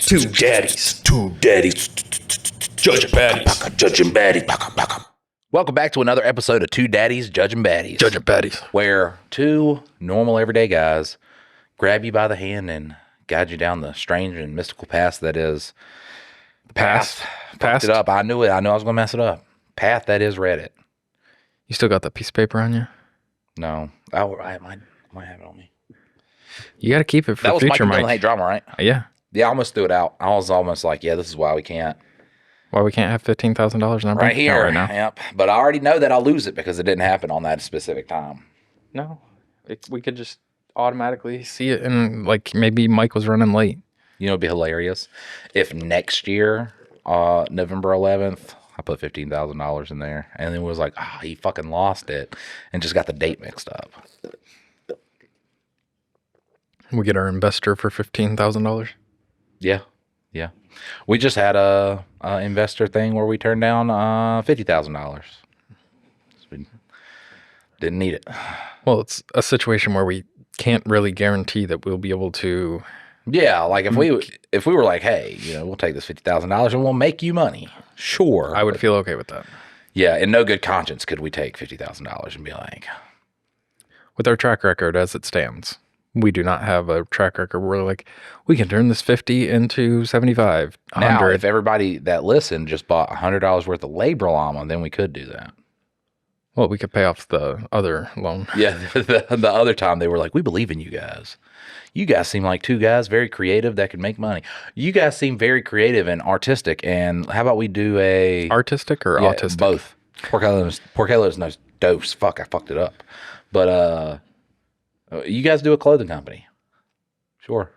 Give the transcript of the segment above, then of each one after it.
Two daddies. Judging baddies. Welcome back to another episode of Two Daddies Judging Baddies. Where two normal everyday guys grab you by the hand and guide you down the strange and mystical path that is the path. Fucked it up. I knew it. I knew I was going to mess it up. Path that is Reddit. You still got that piece of paper on you? No. I might have it on me. You got to keep it for that was future, Mike. Mike. Hate drama, right? Yeah. Yeah, I almost threw it out. I was almost like, yeah, this is why we can't. Why we can't have $15,000 in our bank right here, right now? Yep. But I already know that I'll lose it because it didn't happen on that specific time. No, we could just automatically see it, and like maybe Mike was running late. You know, it'd be hilarious if next year, November 11th, I put $15,000 in there, and then it was like, he fucking lost it, and just got the date mixed up. We get our investor for $15,000. Yeah. We just had a investor thing where we turned down $50,000. We didn't need it. Well, it's a situation where we can't really guarantee that we'll be able to. Yeah, like if we were like, hey, we'll take this $50,000 and we'll make you money. Sure, I would feel okay with that. Yeah, in no good conscience could we take $50,000 and be like, with our track record as it stands. We do not have a track record where we're like, we can turn this 50 into 75, 100. Now, if everybody that listened just bought $100 worth of labor Lama, then we could do that. Well, we could pay off the other loan. Yeah, the other time they were like, we believe in you guys. You guys seem like two guys very creative that can make money. You guys seem very creative and artistic. And how about we do a... Artistic or autistic? Both. Porcello's no dose. Fuck, I fucked it up. But... you guys do a clothing company. Sure.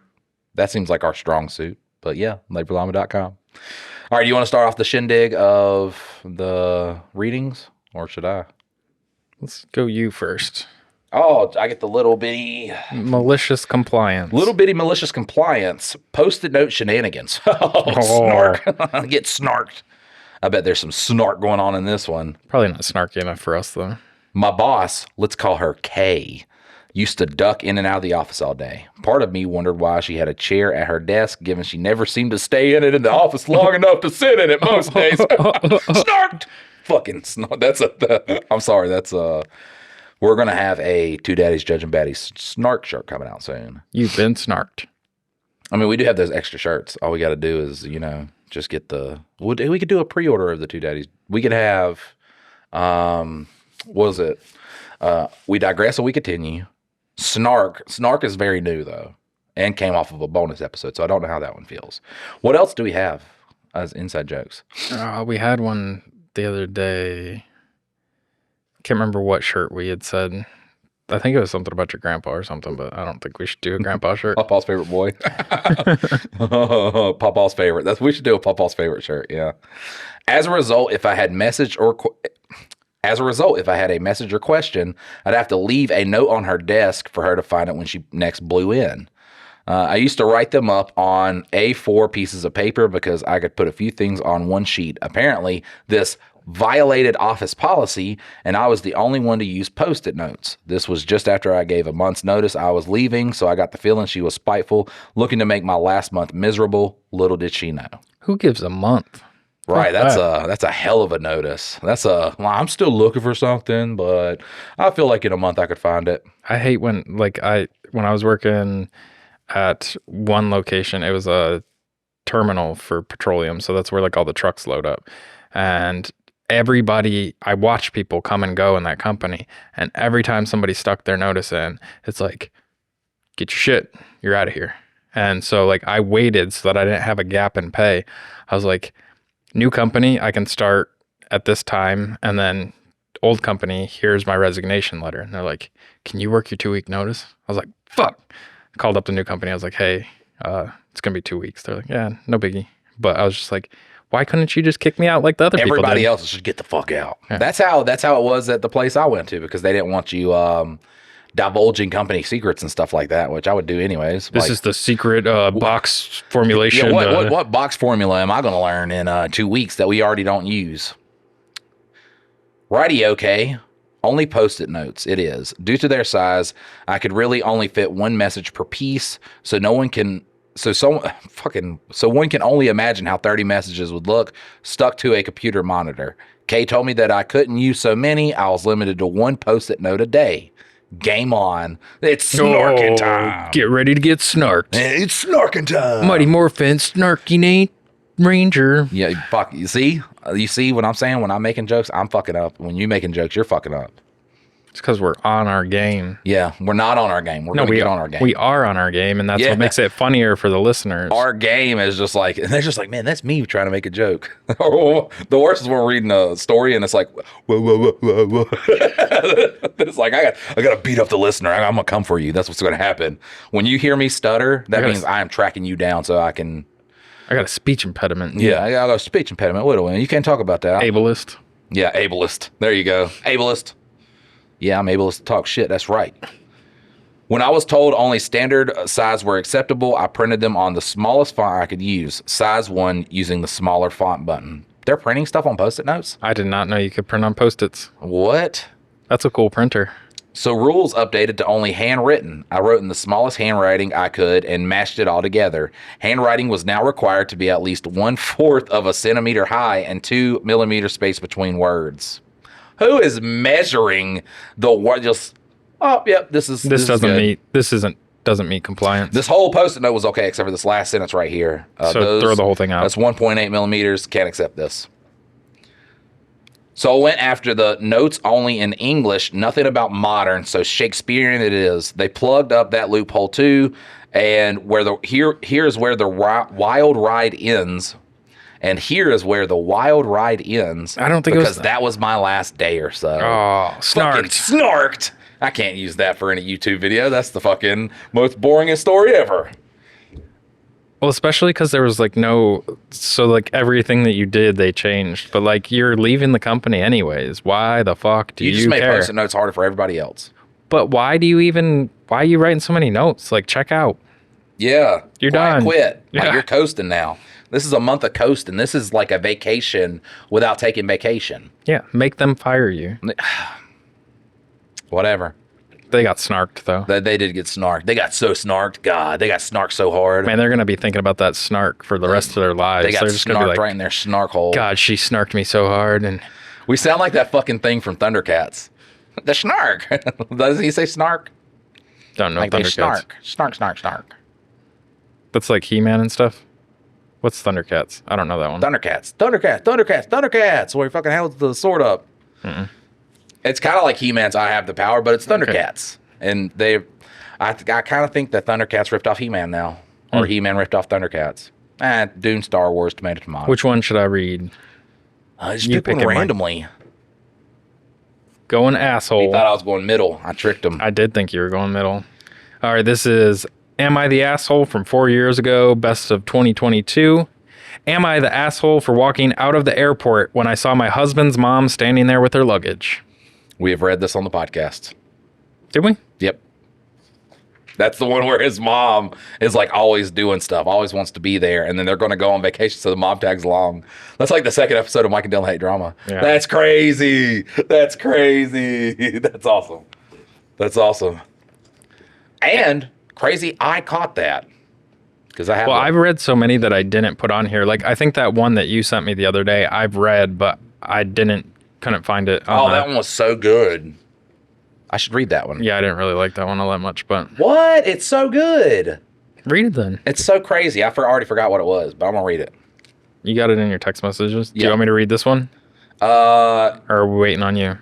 That seems like our strong suit. But yeah, laborllama.com. All right, you want to start off the shindig of the readings? Or should I? Let's go you first. Oh, I get the little bitty... Malicious compliance. Little bitty malicious compliance. Post-it note shenanigans. Snark. Get snarked. I bet there's some snark going on in this one. Probably not snarky enough for us, though. My boss, let's call her Kay, used to duck in and out of the office all day. Part of me wondered why she had a chair at her desk, given she never seemed to stay in it in the office long enough to sit in it most days. Snarked! Fucking snark. I'm sorry, we're going to have a Two Daddies Judging Baddies snark shirt coming out soon. You've been snarked. I mean, we do have those extra shirts. All we got to do is, just get we could do a pre-order of the Two Daddies. We could have, what was it? We digress and we continue. Snark is very new though, and came off of a bonus episode, so I don't know how that one feels. What else do we have as inside jokes? We had one the other day. Can't remember what shirt we had said. I think it was something about your grandpa or something, but I don't think we should do a grandpa shirt. Papa's favorite boy. Papa's favorite. We should do a Papa's favorite shirt. Yeah. As a result, if I had a message or question, I'd have to leave a note on her desk for her to find it when she next blew in. I used to write them up on A4 pieces of paper because I could put a few things on one sheet. Apparently, this violated office policy, and I was the only one to use Post-it notes. This was just after I gave a month's notice I was leaving, so I got the feeling she was spiteful, looking to make my last month miserable. Little did she know. Who gives a month? Right, that's a hell of a notice. I'm still looking for something, but I feel like in a month I could find it. I hate when I was working at one location, it was a terminal for petroleum, so that's where all the trucks load up. And I watch people come and go in that company, and every time somebody stuck their notice in, it's like, get your shit, you're out of here. And so I waited so that I didn't have a gap in pay. I was like, new company, I can start at this time, and then old company, here's my resignation letter. And they're like, can you work your 2-week notice? I was like, fuck. I called up the new company. I was like, hey, it's going to be 2 weeks. They're like, yeah, no biggie. But I was just like, why couldn't you just kick me out like the other people did? Everybody else should get the fuck out. Yeah. That's how it was at the place I went to, because they didn't want you divulging company secrets and stuff like that, which I would do anyways. This is the secret box formulation. Yeah, what box formula am I going to learn in 2 weeks that we already don't use? Righty, okay. Only Post-it notes, it is. Due to their size, I could really only fit one message per piece, so no one can so one can only imagine how 30 messages would look stuck to a computer monitor. Kay told me that I couldn't use so many. I was limited to one post-it note a day. Game on. It's snarking time. Get ready to get snarked. It's snarking time. Mighty Morphin, Snarky Nate Ranger. Yeah, fuck. You see what I'm saying? When I'm making jokes, I'm fucking up. When you making jokes, you're fucking up. It's because we're on our game. Yeah, we're not on our game. We're going to get on our game. We are on our game, and that's what makes it funnier for the listeners. Our game is just like, and they're just like, man, that's me trying to make a joke. The worst is when we're reading a story and it's like, whoa. It's like, I got to beat up the listener. I'm going to come for you. That's what's going to happen. When you hear me stutter, that means I am tracking you down so I can. I got a speech impediment. Yeah, I got a speech impediment. You can't talk about that. Ableist. Yeah, ableist. There you go. Ableist. Yeah, I'm able to talk shit. That's right. When I was told only standard size were acceptable, I printed them on the smallest font I could use, size 1, using the smaller font button. They're printing stuff on Post-it notes? I did not know you could print on Post-its. What? That's a cool printer. So rules updated to only handwritten. I wrote in the smallest handwriting I could and mashed it all together. Handwriting was now required to be at least 1/4 of a centimeter high and 2 millimeter space between words. Who is measuring the word? This doesn't meet compliance. This whole Post-it note was okay except for this last sentence right here. So throw the whole thing out. That's 1.8 millimeters. Can't accept this. So I went after the notes only in English, nothing about modern. So Shakespearean it is. They plugged up that loophole too, and here's where the wild ride ends. And here is where the wild ride ends. I don't think because that was my last day or so. Oh, snarked. I can't use that for any YouTube video. That's the fucking most boringest story ever. Well, especially because there was everything that you did, they changed. But like you're leaving the company anyways. Why the fuck do you care? You just make Post-it notes harder for everybody else. But why are you writing so many notes? Like check out. Yeah. You're done. Quit. Yeah. Like, you're coasting now. This is a month of coasting. This is like a vacation without taking vacation. Yeah, make them fire you. Whatever. They got snarked, though. They did get snarked. They got so snarked. God, they got snarked so hard. Man, they're going to be thinking about that snark for the rest of their lives. They're just snarked gonna be right in their snark hole. God, she snarked me so hard. And we sound like that fucking thing from Thundercats. The snark. Does he say snark? Don't know. Like Thundercats. Snark. That's like He-Man and stuff. What's Thundercats? I don't know that one. Thundercats. Where he fucking held the sword up. Mm-mm. It's kind of like He-Man's I Have the Power, but it's Thundercats. Okay. And I kind of think that Thundercats ripped off He-Man now. Or He-Man ripped off Thundercats. Dune, Star Wars, tomato. Which one should I read? Just pick one randomly. Going asshole. He thought I was going middle. I tricked him. I did think you were going middle. All right, this is Am I the Asshole from 4 years ago, best of 2022. Am I the asshole for walking out of the airport when I saw my husband's mom standing there with her luggage? We have read this on the podcast. Did we? Yep. That's the one where his mom is like always doing stuff, always wants to be there, and then they're going to go on vacation, so the mom tags along. That's like the second episode of Mike and Dylan Hate Drama. Yeah. That's crazy. That's awesome. And crazy, I caught that. Because I've read so many that I didn't put on here. Like, I think that one that you sent me the other day, I've read, but I couldn't find it. That one was so good. I should read that one. Yeah, I didn't really like that one all that much, but... What? It's so good. Read it then. It's so crazy. I already forgot what it was, but I'm going to read it. You got it in your text messages? Yeah. Do you want me to read this one? Or are we waiting on you?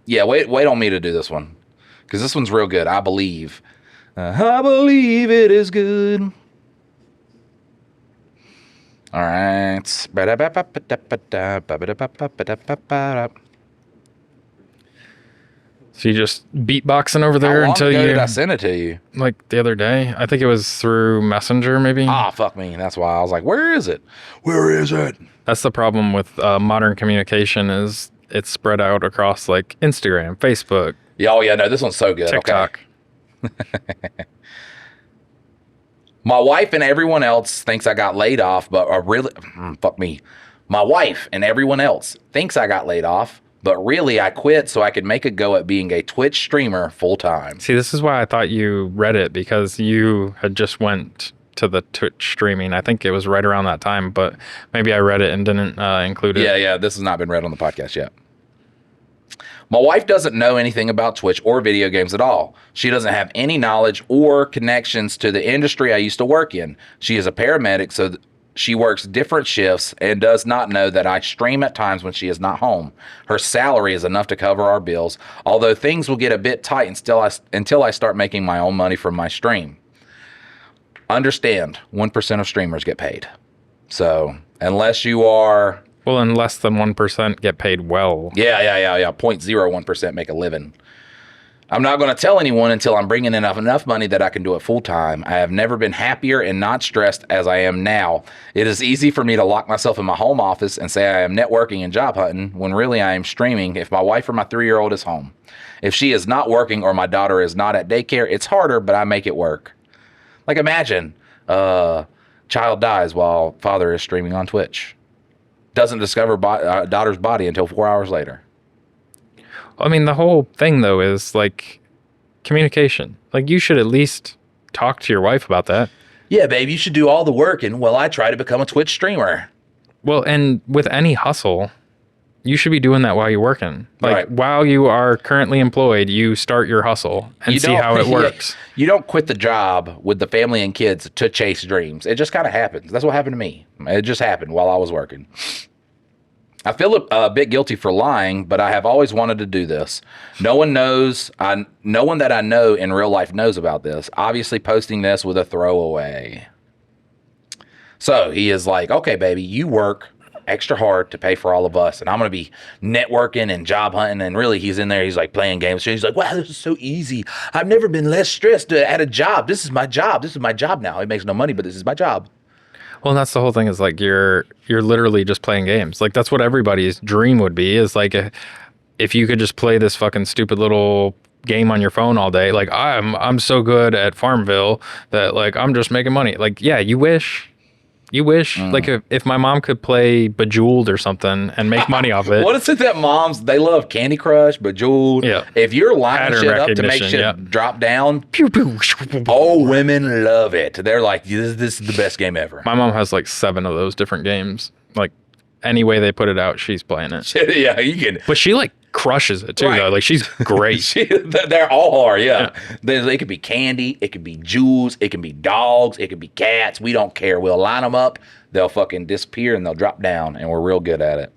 Yeah, wait on me to do this one. Because this one's real good. I believe. I believe it is good. All right. So you just beatboxing over there until did I send it to you? Like the other day? I think it was through Messenger, maybe. Fuck me. That's why I was like, where is it? That's the problem with modern communication is it's spread out across like Instagram, Facebook. Yeah, no, this one's so good. TikTok. Okay. My wife and everyone else thinks I got laid off, but fuck me. My wife and everyone else thinks I got laid off, but really I quit so I could make a go at being a Twitch streamer full time. See, this is why I thought you read it, because you had just went to the Twitch streaming. I think it was right around that time, but maybe I read it and didn't include it. Yeah, this has not been read on the podcast yet. My wife doesn't know anything about Twitch or video games at all. She doesn't have any knowledge or connections to the industry I used to work in. She is a paramedic, so she works different shifts and does not know that I stream at times when she is not home. Her salary is enough to cover our bills, although things will get a bit tight until I start making my own money from my stream. Understand, 1% of streamers get paid. So, unless you are... Well, and less than 1% get paid well. Yeah. 0.01% make a living. I'm not going to tell anyone until I'm bringing in enough money that I can do it full time. I have never been happier and not stressed as I am now. It is easy for me to lock myself in my home office and say I am networking and job hunting when really I am streaming if my wife or my 3-year-old is home. If she is not working or my daughter is not at daycare, it's harder, but I make it work. Like imagine, child dies while father is streaming on Twitch. Doesn't discover daughter's body until 4 hours later. I mean, the whole thing, though, is like communication. Like, you should at least talk to your wife about that. Yeah, babe, you should do all the work, and I try to become a Twitch streamer. Well, and with any hustle, you should be doing that while you're working. Like, right. While you are currently employed, you start your hustle and see how it works. You don't quit the job with the family and kids to chase dreams. It just kind of happens. That's what happened to me. It just happened while I was working. I feel a bit guilty for lying, but I have always wanted to do this. No one that I know in real life knows about this. Obviously posting this with a throwaway. So he is like, okay, baby, you work extra hard to pay for all of us, and I'm going to be networking and job hunting, and really he's in there, he's like playing games. So he's like, wow, this is so easy. I've never been less stressed at a job. This is my job. This is my job now. It makes no money, but this is my job. Well, and that's the whole thing is like you're literally just playing games. Like that's what everybody's dream would be is like if you could just play this fucking stupid little game on your phone all day. Like I'm so good at Farmville that like I'm just making money. Like yeah, you wish. Like if my mom could play Bejeweled or something and make money off it. What is it that moms, they love Candy Crush, Bejeweled. Yeah. If you're lining shit up to make shit drop down, pew, pew, oh, women love it. They're like, this is the best game ever. My mom has like 7 of those different games. Like any way they put it out, she's playing it. Yeah, you can. But she like crushes it too, right. Though. Like she's great. They're all hard, yeah. It could be candy, it could be jewels, it can be dogs, it could be cats. We don't care. We'll line them up. They'll fucking disappear and they'll drop down, and we're real good at it.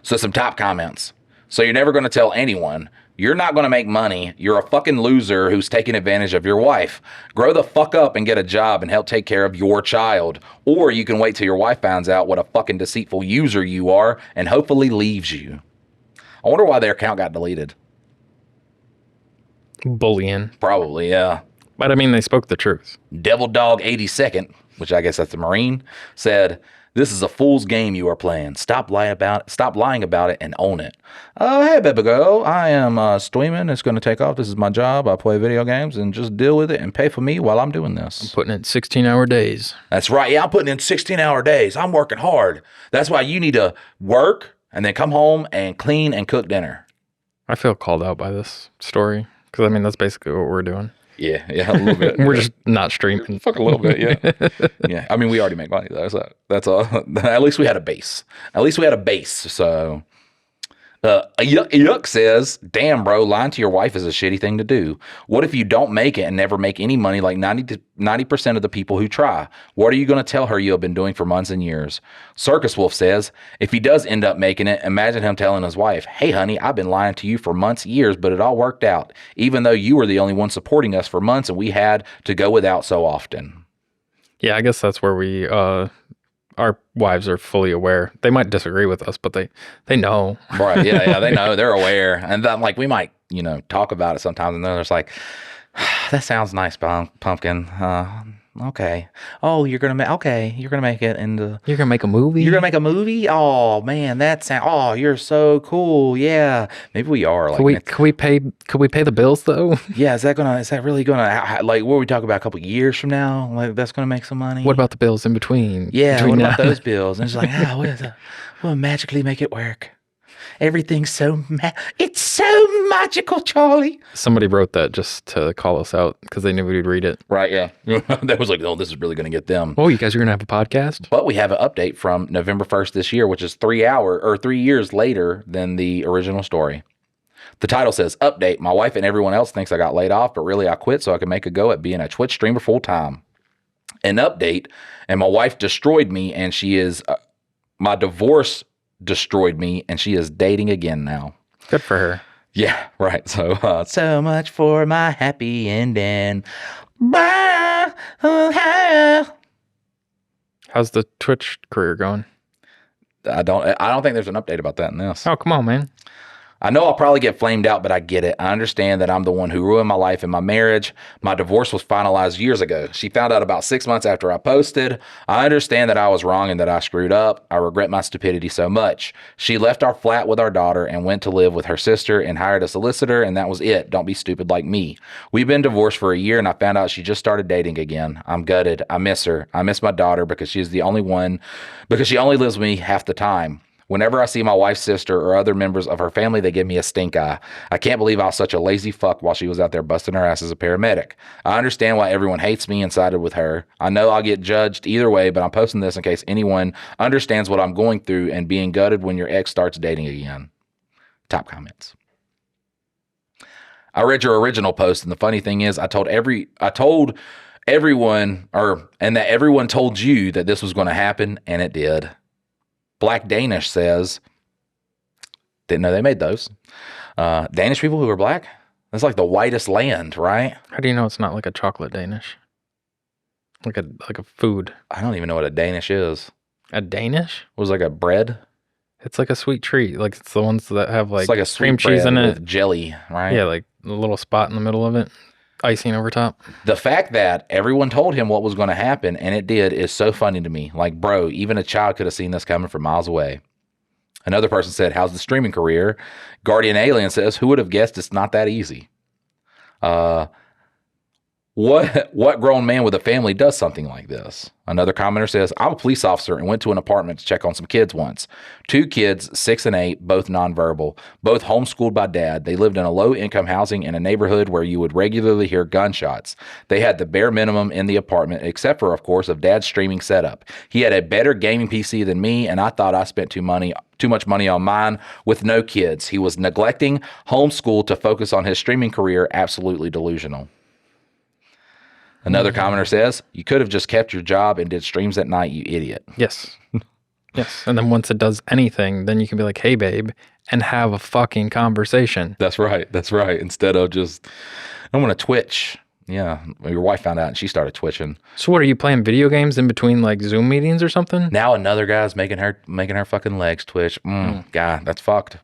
So some top comments. So you're never going to tell anyone. You're not going to make money. You're a fucking loser who's taking advantage of your wife. Grow the fuck up and get a job and help take care of your child. Or you can wait till your wife finds out what a fucking deceitful user you are and hopefully leaves you. I wonder why their account got deleted. Bullying. Probably, yeah. But I mean, they spoke the truth. Devil Dog 82nd, which I guess that's the Marine, said, "This is a fool's game you are playing. Stop lying about it and own it." Hey, baby girl, I am streaming. It's going to take off. This is my job. I play video games and just deal with it and pay for me while I'm doing this. I'm putting in 16-hour days. That's right. Yeah, I'm putting in 16-hour days. I'm working hard. That's why you need to work and then come home and clean and cook dinner. I feel called out by this story because, I mean, that's basically what we're doing. Yeah, a little bit. We're just not streaming. Fuck a little bit, yeah. Yeah, I mean, we already make money, though. So that's all. At least we had a base. So, Yuck says, "Damn, bro, lying to your wife is a shitty thing to do. What if you don't make it and never make any money like 90% of the people who try? What are you going to tell her you have been doing for months and years?" Circus Wolf says, "If he does end up making it, imagine him telling his wife, 'Hey, honey, I've been lying to you for months, years, but it all worked out, even though you were the only one supporting us for months and we had to go without so often.'" Yeah, I guess that's where we... our wives are fully aware. They might disagree with us, but they know. Right, yeah, they know. They're aware. And then, like, we might, talk about it sometimes, and then there's like, "That sounds nice, Pumpkin. Okay. Oh, you're going to make it. And you're going to make a movie? You're going to make a movie? Oh, man, you're so cool. Yeah. Maybe we are. Like, could we pay the bills, though? Yeah, is that really going to, like, what are we talking about a couple years from now? Like, that's going to make some money? What about the bills in between? Yeah, what about those bills? And it's like, what is that? We'll magically make it work. Everything's it's so magical, Charlie. Somebody wrote that just to call us out because they knew we'd read it. Right, yeah. That was like, oh, this is really going to get them. Oh, you guys are going to have a podcast? But we have an update from November 1st this year, which is 3 years later than the original story. The title says, Update, my wife and everyone else thinks I got laid off, but really I quit so I can make a go at being a Twitch streamer full time. An update, and my wife destroyed me, and she is, my divorce destroyed me, and she is dating again now. Good for her. Yeah, right. So, so much for my happy ending. Bye. How's the Twitch career going? I don't think there's an update about that in this. Oh, come on, man. I know I'll probably get flamed out, but I get it. I understand that I'm the one who ruined my life and my marriage. My divorce was finalized years ago. She found out about 6 months after I posted. I understand that I was wrong and that I screwed up. I regret my stupidity so much. She left our flat with our daughter and went to live with her sister and hired a solicitor, and that was it. Don't be stupid like me. We've been divorced for a year, and I found out she just started dating again. I'm gutted. I miss her. I miss my daughter because she only lives with me half the time. Whenever I see my wife's sister or other members of her family, they give me a stink eye. I can't believe I was such a lazy fuck while she was out there busting her ass as a paramedic. I understand why everyone hates me and sided with her. I know I'll get judged either way, but I'm posting this in case anyone understands what I'm going through and being gutted when your ex starts dating again. Top comments. I read your original post, and the funny thing is I told everyone, and that everyone told you that this was going to happen, and it did. Black Danish says, didn't know they made those. Danish people who are black? That's like the whitest land, right? How do you know it's not like a chocolate Danish? Like a food. I don't even know what a Danish is. A Danish? It was like a bread? It's like a sweet treat. Like it's the ones that have like, it's like a cream cheese in it. With jelly, right? Yeah, like a little spot in the middle of it. Icing over top. The fact that everyone told him what was going to happen, and it did, is so funny to me. Like, bro, even a child could have seen this coming from miles away. Another person said, how's the streaming career? Guardian Alien says, who would have guessed it's not that easy? What grown man with a family does something like this? Another commenter says, I'm a police officer and went to an apartment to check on some kids once. 2 kids, 6 and 8, both nonverbal, both homeschooled by dad. They lived in a low-income housing in a neighborhood where you would regularly hear gunshots. They had the bare minimum in the apartment, except for, of course, of dad's streaming setup. He had a better gaming PC than me, and I thought I spent too much money on mine with no kids. He was neglecting homeschool to focus on his streaming career. Absolutely delusional. Another commenter says, you could have just kept your job and did streams at night, you idiot. Yes. Yes. And then once it does anything, then you can be like, hey, babe, and have a fucking conversation. That's right. That's right. Instead of just, I'm going to Twitch. Yeah. Your wife found out and she started twitching. So what, are you playing video games in between like Zoom meetings or something? Now another guy's making her fucking legs twitch. God, that's fucked.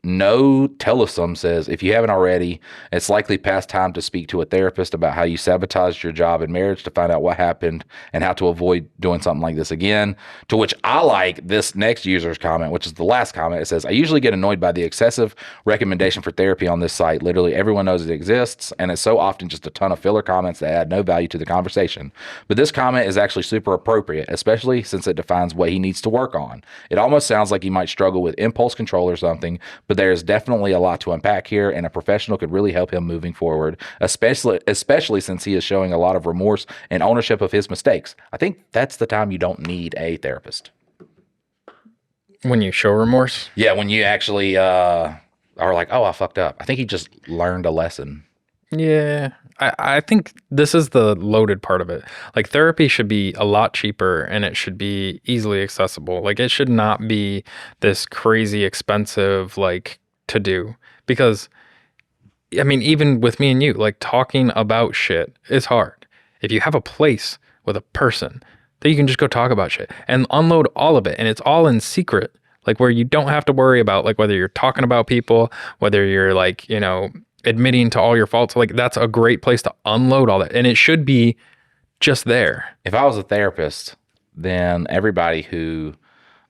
No Telesum says, if you haven't already, it's likely past time to speak to a therapist about how you sabotaged your job and marriage to find out what happened and how to avoid doing something like this again. To which I like this next user's comment, which is the last comment. It says, I usually get annoyed by the excessive recommendation for therapy on this site. Literally everyone knows it exists, and it's so often just a ton of filler comments that add no value to the conversation. But this comment is actually super appropriate, especially since it defines what he needs to work on. It almost sounds like he might struggle with impulse control or something, but there's definitely a lot to unpack here, and a professional could really help him moving forward, especially since he is showing a lot of remorse and ownership of his mistakes. I think that's the time you don't need a therapist. When you show remorse? Yeah, when you actually are like, oh, I fucked up. I think he just learned a lesson. Yeah, I think this is the loaded part of it. Like therapy should be a lot cheaper and it should be easily accessible. Like it should not be this crazy expensive like to do, because I mean, even with me and you, like talking about shit is hard. If you have a place with a person that you can just go talk about shit and unload all of it, and it's all in secret, like where you don't have to worry about like whether you're talking about people, whether you're like, you know, admitting to all your faults, like that's a great place to unload all that. And it should be just there. If I was a therapist, then everybody who,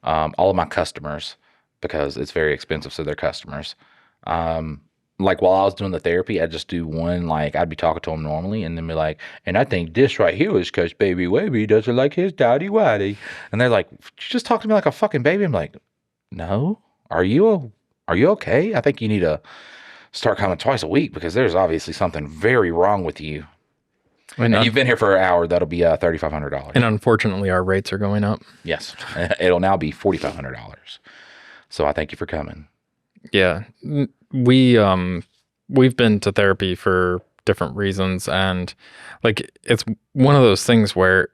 all of my customers, because it's very expensive, so they're customers, like while I was doing the therapy, I'd just do one, like I'd be talking to them normally and then be like, and I think this right here is because baby Wavy doesn't like his daddy Whitey. And they're like, you just talk to me like a fucking baby. I'm like, no, are you okay? I think you need to start coming twice a week because there's obviously something very wrong with you. And you've been here for an hour. That'll be $3,500. And unfortunately, our rates are going up. Yes, it'll now be $4,500. So I thank you for coming. Yeah, we've been to therapy for different reasons, and like it's one of those things where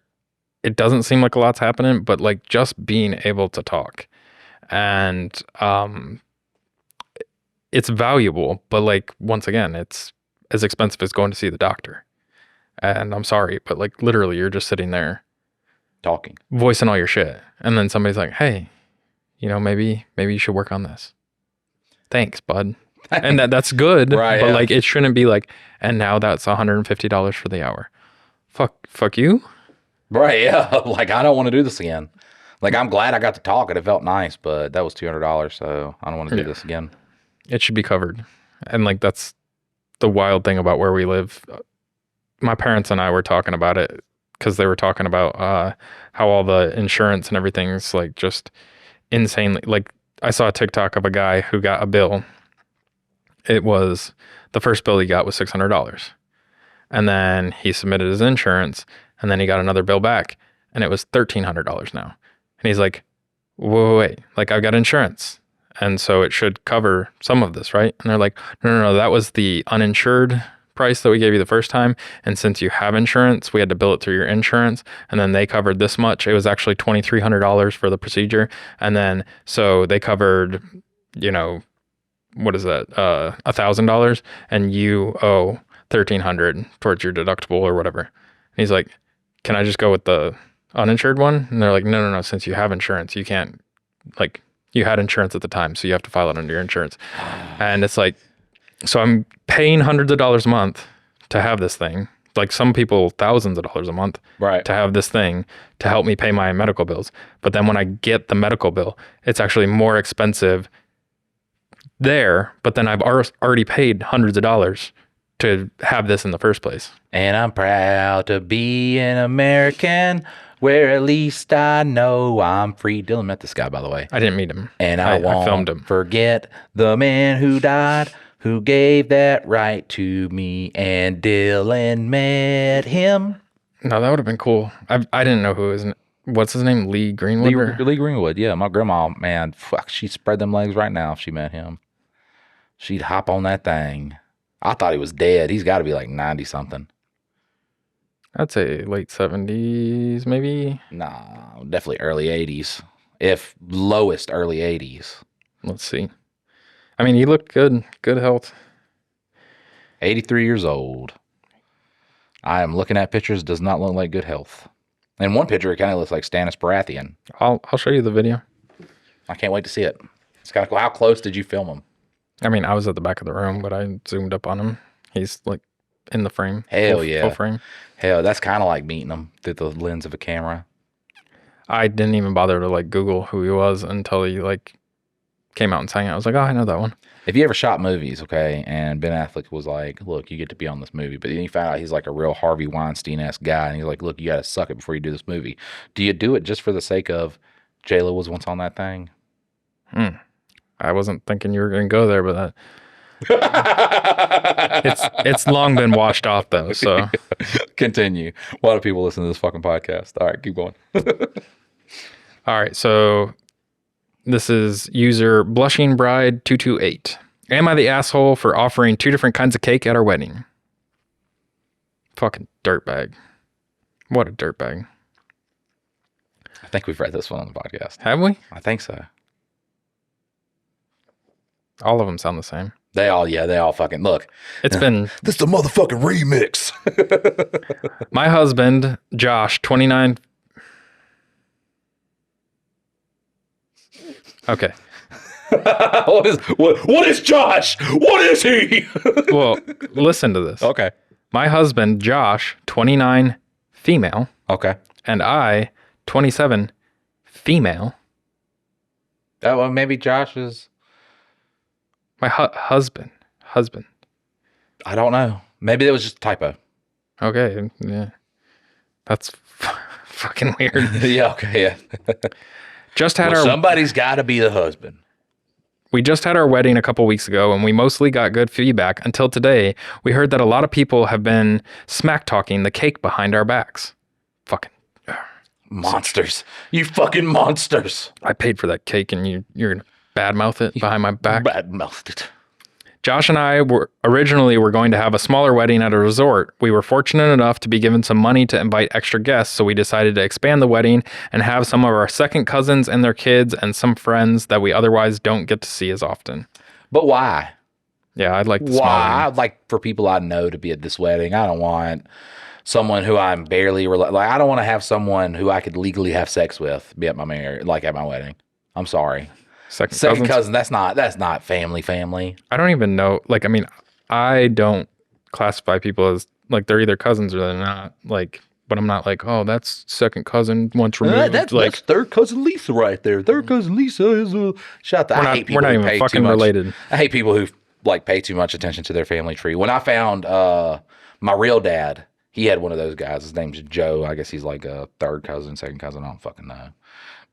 it doesn't seem like a lot's happening, but like just being able to talk, and it's valuable. But like once again, it's as expensive as going to see the doctor. And I'm sorry, but like literally, you're just sitting there talking, voicing all your shit, and then somebody's like, "Hey, maybe you should work on this." Thanks, bud. And that's good, right? But yeah. like, it shouldn't be like, and now that's $150 for the hour. Fuck you. Right? Yeah. Like I don't want to do this again. Like I'm glad I got to talk and it felt nice, but that was $200, so I don't want to do this again. It should be covered, and like that's the wild thing about where we live. My parents and I were talking about it because they were talking about how all the insurance and everything's like just insanely. Like I saw a TikTok of a guy who got a bill. It was the first bill he got was $600, and then he submitted his insurance, and then he got another bill back, and it was $1,300 now. And he's like, wait, like I've got insurance, and so it should cover some of this, right? And they're like, no, that was the uninsured price that we gave you the first time, and since you have insurance, we had to bill it through your insurance, and then they covered this much. It was actually $2,300 for the procedure, and then so they covered, what is that, $1,000, and you owe $1,300 towards your deductible or whatever. And he's like, can I just go with the uninsured one? And they're like, no, since you have insurance, you can't, like, you had insurance at the time, so you have to file it under your insurance. And it's like, so I'm paying hundreds of dollars a month to have this thing, like some people thousands of dollars a month, right, to have this thing to help me pay my medical bills. But then when I get the medical bill, it's actually more expensive there, but then I've already paid hundreds of dollars to have this in the first place. And I'm proud to be an American where at least I know I'm free. Dylan met this guy, by the way. I didn't meet him. And I won't filmed him. Forget the man who died, who gave that right to me, and Dylan met him. No, that would have been cool. I didn't know what's his name? Lee Greenwood? Lee Greenwood, yeah. My grandma, man, fuck, she'd spread them legs right now if she met him. She'd hop on that thing. I thought he was dead. He's got to be like 90-something. I'd say late 70s, maybe. Nah, definitely early 80s. If lowest, early 80s. Let's see. I mean, he looked good. Good health. 83 years old. I am looking at pictures. Does not look like good health. In one picture, it kind of looks like Stannis Baratheon. I'll show you the video. I can't wait to see it. It's kind of cool. How close did you film him? I mean, I was at the back of the room, but I zoomed up on him. He's like in the frame. Hell yeah. Full frame. Hell, that's kind of like meeting him through the lens of a camera. I didn't even bother to like Google who he was until he like came out and sang it. I was like, oh, I know that one. If you ever shot movies, okay, and Ben Affleck was like, look, you get to be on this movie, but then you found out he's like a real Harvey Weinstein-esque guy, and he's like, look, you got to suck it before you do this movie. Do you do it just for the sake of J-Lo was once on that thing? I wasn't thinking you were going to go there, but it's long been washed off though, so. Continue. A lot of people listen to this fucking podcast. All right, keep going. All right, so this is user Blushing Bride 228. Am I the asshole for offering 2 different kinds of cake at our wedding? Fucking dirtbag. What a dirtbag. I think we've read this one on the podcast. Have we? I think so. All of them sound the same. They all fucking look. It's been this is a motherfucking remix. My husband, Josh, 29. Okay. What is Josh? What is he? Well, listen to this. Okay. My husband, Josh, 29, female. Okay. And I, 27, female. Well, maybe Josh is. My husband. I don't know. Maybe it was just a typo. Okay. Yeah. That's fucking weird. Yeah. Okay. Yeah. Just had somebody's got to be the husband. We just had our wedding a couple weeks ago and we mostly got good feedback until today. We heard that a lot of people have been smack talking the cake behind our backs. Fucking monsters. You fucking monsters. I paid for that cake and you're going to badmouth it behind my back. Badmouthed it. Josh and I were going to have a smaller wedding at a resort. We were fortunate enough to be given some money to invite extra guests, so we decided to expand the wedding and have some of our second cousins and their kids and some friends that we otherwise don't get to see as often. But why? Yeah, I'd like the Why? small one. I'd like for people I know to be at this wedding. I don't want someone who I'm barely like. I don't want to have someone who I could legally have sex with be at my at my wedding. I'm sorry. Second cousin. That's not family. I don't even know. Like, I mean, I don't classify people as like they're either cousins or they're not. Like, but I'm not like, oh, that's second cousin once removed. That's third cousin Lisa right there. Third cousin Lisa is a shout out. I hate people we're not who even pay fucking too much. related. I hate people who like pay too much attention to their family tree. When I found my real dad, he had one of those guys. His name's Joe. I guess he's like a third cousin, second cousin. I don't fucking know.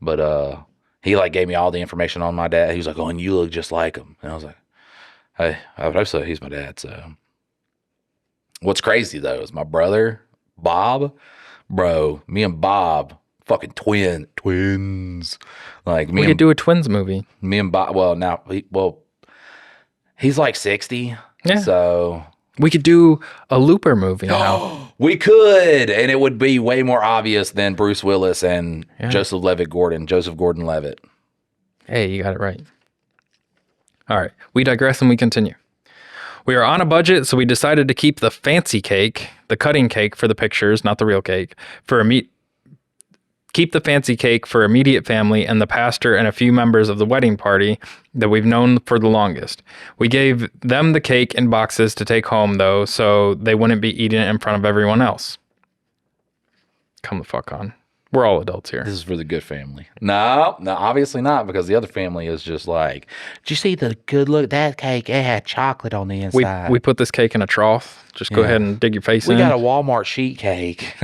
But he like gave me all the information on my dad. He was like, "Oh, and you look just like him." And I was like, "Hey, I would hope so. He's my dad." So, what's crazy though is my brother Bob, bro. Me and Bob, fucking twins. Like me. We could do a twins movie. Me and Bob. Well, he's like 60. Yeah. So we could do a Looper movie now. We could, and it would be way more obvious than Bruce Willis and Joseph Gordon-Levitt. Hey, you got it right. All right, we digress and we continue. We are on a budget, so we decided to keep the fancy cake, the cutting cake for the pictures, not the real cake, keep the fancy cake for immediate family and the pastor and a few members of the wedding party that we've known for the longest. We gave them the cake in boxes to take home, though, so they wouldn't be eating it in front of everyone else. Come the fuck on. We're all adults here. This is for the good family. No, obviously not, because the other family is just like, did you see the good look? That cake, it had chocolate on the inside. We put this cake in a trough. Just go ahead and dig your face in. We got a Walmart sheet cake.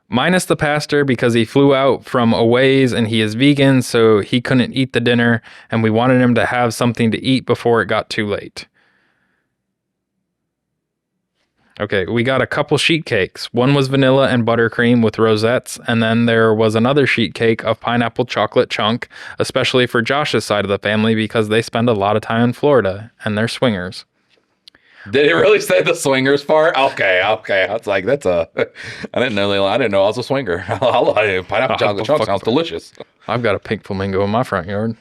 Minus the pastor, because he flew out from a ways and he is vegan, so he couldn't eat the dinner, and we wanted him to have something to eat before it got too late. Okay, we got a couple sheet cakes. One was vanilla and buttercream with rosettes, and then there was another sheet cake of pineapple chocolate chunk, especially for Josh's side of the family because they spend a lot of time in Florida, and they're swingers. Did it really say the swingers part? Okay. I was like, I didn't know I was a swinger. Pineapple chocolate chunk sounds delicious. I've got a pink flamingo in my front yard.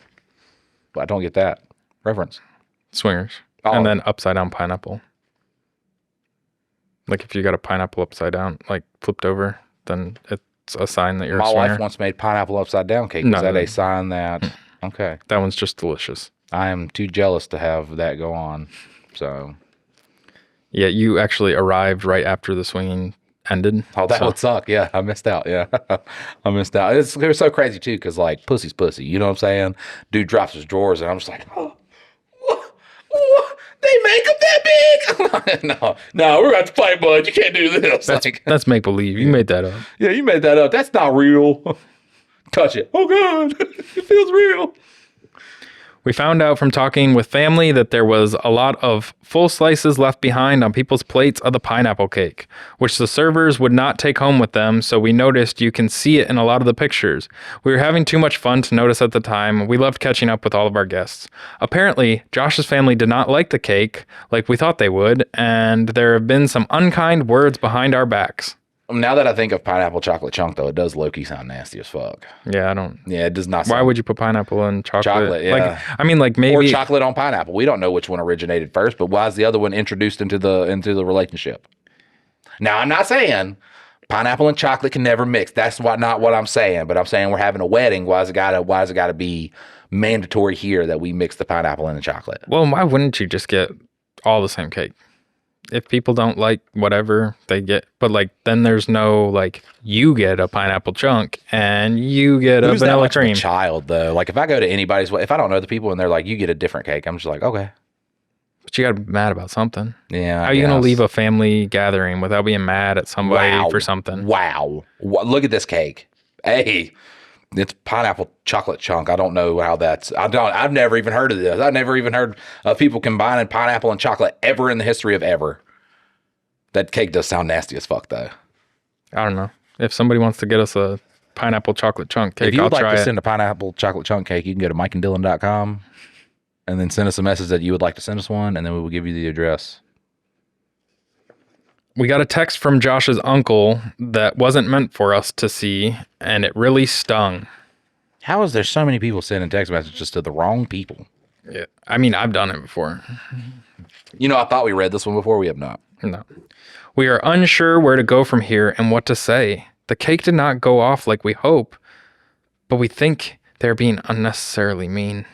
I don't get that reference. Swingers. Oh. And then upside down pineapple. Like if you got a pineapple upside down, like flipped over, then it's a sign that you're a swinger. My wife once made pineapple upside down cake. Was that a sign that, okay. That one's just delicious. I am too jealous to have that go on. So. Yeah, you actually arrived right after the swinging ended. Oh, that would suck. Yeah, I missed out. Yeah, I missed out. It was so crazy, too, because, like, pussy's pussy. You know what I'm saying? Dude drops his drawers, and I'm just like, oh, what? They make them that big? No, we're going to fight, bud. You can't do this. That's make-believe. You made that up. Yeah, you made that up. That's not real. Touch it. Oh, God. It feels real. We found out from talking with family that there was a lot of full slices left behind on people's plates of the pineapple cake, which the servers would not take home with them, so we noticed you can see it in a lot of the pictures. We were having too much fun to notice at the time. We loved catching up with all of our guests. Apparently, Josh's family did not like the cake like we thought they would, and there have been some unkind words behind our backs. Now that I think of pineapple chocolate chunk, though, it does low-key sound nasty as fuck. Yeah, I don't. Yeah, it does not. Why would you put pineapple in chocolate? Chocolate, yeah. Like maybe or chocolate on pineapple. We don't know which one originated first, but why is the other one introduced into the relationship? Now, I'm not saying pineapple and chocolate can never mix. That's not what I'm saying. But I'm saying we're having a wedding. Why is it gotta be mandatory here that we mix the pineapple and the chocolate? Well, why wouldn't you just get all the same cake? If people don't like whatever they get, but like then there's no like you get a pineapple chunk and you get a vanilla cream. Who's that child though? Like if I go to anybody's, if I don't know the people and they're like, you get a different cake, I'm just like, okay. But you got to be mad about something. Yeah. How are you gonna leave a family gathering without being mad at somebody for something? Wow. Look at this cake. Hey, It's pineapple chocolate chunk. I don't know how that's. I've never even heard of this. I've never even heard of people combining pineapple and chocolate ever in the history of ever. That cake does sound nasty as fuck, though. I don't know. If somebody wants to get us a pineapple chocolate chunk cake, if you would I'll like try to it. send a pineapple chocolate chunk cake, you can go to mikeanddillon.com and then send us a message that you would like to send us one, and then we will give you the address. We got a text from Josh's uncle that wasn't meant for us to see, and it really stung. How is there so many people sending text messages to the wrong people? Yeah. I mean, I've done it before. You know, I thought we read this one before. We have not. No. We are unsure where to go from here and what to say. The cake did not go off like we hope, but we think they're being unnecessarily mean.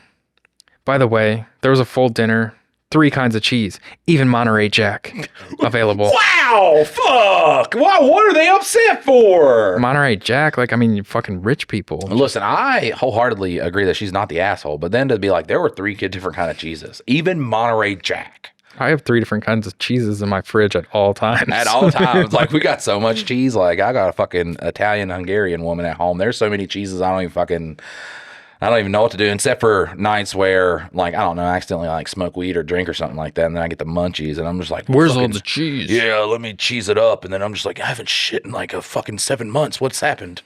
By the way, there was a full dinner, 3 kinds of cheese, even Monterey Jack available. Wow, fuck. Why? What are they upset for? Monterey Jack, like, I mean, you fucking rich people. Listen, I wholeheartedly agree that she's not the asshole, but then to be like, there were 3 different kind of cheeses, even Monterey Jack. I have 3 different kinds of cheeses in my fridge at all times. At all times. Like, we got so much cheese. Like, I got a fucking Italian-Hungarian woman at home. There's so many cheeses, I don't even know what to do, except for nights where, like, I don't know, I accidentally, like, smoke weed or drink or something like that, and then I get the munchies, and I'm just like, where's all the cheese? Yeah, let me cheese it up. And then I'm just like, I haven't shit in, like, a fucking 7 months. What's happened?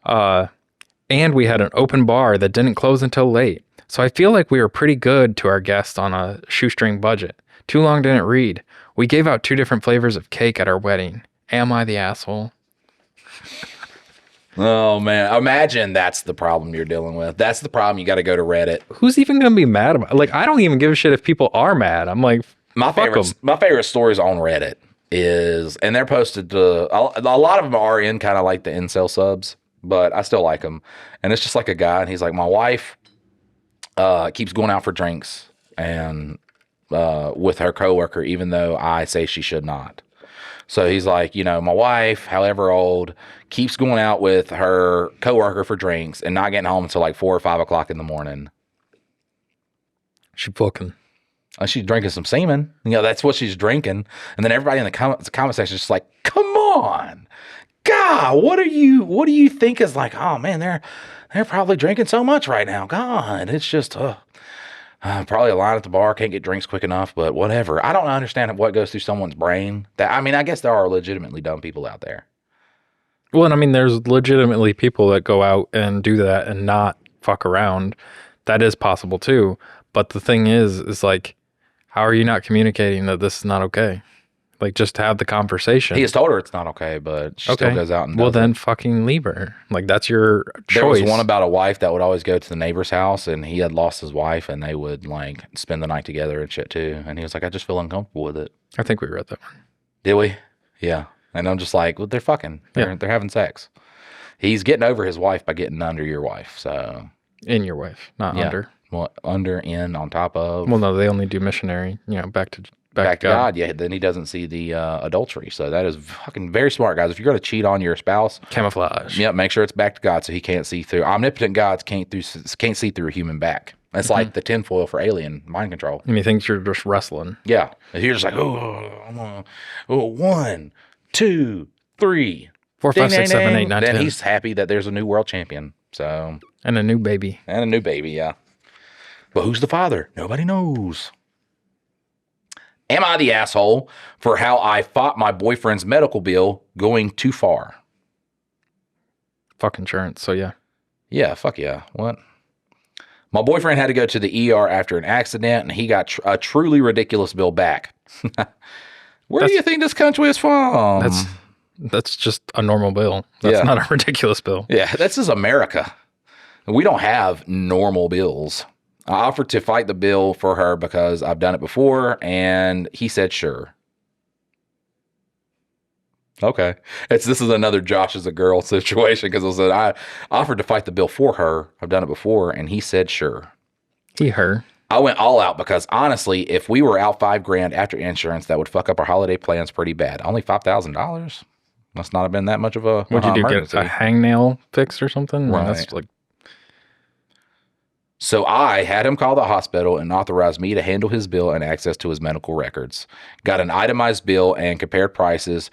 And we had an open bar that didn't close until late. So I feel like we were pretty good to our guests on a shoestring budget. Too long didn't read. We gave out 2 different flavors of cake at our wedding. Am I the asshole? Oh, man. Imagine that's the problem you're dealing with. That's the problem. You got to go to Reddit. Who's even going to be mad about it? Like, I don't even give a shit if people are mad. I'm like, My favorite stories on Reddit is, and they're posted to, a lot of them are in kind of like the incel subs, but I still like them. And it's just like a guy, and he's like, my wife keeps going out for drinks and with her coworker, even though I say she should not. So he's like, you know, my wife, however old, keeps going out with her coworker for drinks and not getting home until like 4 or 5 o'clock in the morning. she fucking. She's drinking some semen. You know, that's what she's drinking. And then everybody in the comment section is just like, come on. God, what do you think is like, oh man, they're probably drinking so much right now. God, it's just probably a line at the bar, can't get drinks quick enough, but whatever. I don't understand what goes through someone's brain. I guess there are legitimately dumb people out there. Well, and I mean, there's legitimately people that go out and do that and not fuck around. That is possible too. But the thing is like, how are you not communicating that this is not okay? Like, just have the conversation. He has told her it's not okay, but she still goes out and does well, then it. Fucking leave her. Like, that's your choice. There was one about a wife that would always go to the neighbor's house, and he had lost his wife, and they would, like, spend the night together and shit, too. And he was like, I just feel uncomfortable with it. I think we read that one. Did we? Yeah. And I'm just like, well, they're fucking. They're having sex. He's getting over his wife by getting under your wife, so. In your wife, not under. Well, under, in, on top of. Well, no, they only do missionary, back to God. Yeah, then he doesn't see the adultery. So that is fucking very smart, guys. If you're going to cheat on your spouse, camouflage. Yeah, make sure it's back to God so he can't see through. Omnipotent gods can't see through a human back. That's like the tinfoil for alien mind control. And he thinks you're just wrestling. Yeah, if you're just like, I'm gonna, 1, 2, 3, 4, 5, 6, 7, 8, 9, then 10. he's happy that there's a new world champion. So and a new baby. Yeah. But who's the father? Nobody knows. Am I the asshole for how I fought my boyfriend's medical bill going too far? Fuck insurance, so yeah. Yeah, fuck yeah. What? My boyfriend had to go to the ER after an accident, and he got a truly ridiculous bill back. Where do you think this country is from? That's just a normal bill. That's not a ridiculous bill. Yeah, this is America. We don't have normal bills. I offered to fight the bill for her because I've done it before, and he said sure. Okay. This is another Josh is a girl situation because I offered to fight the bill for her. I've done it before, and he said sure. Her. I went all out because honestly, if we were out $5,000 after insurance, that would fuck up our holiday plans pretty bad. Only $5,000. Must not have been that much of a What'd you do? emergency. Get a hangnail fixed or something? Right. That's like. So I had him call the hospital and authorize me to handle his bill and access to his medical records. Got an itemized bill and compared prices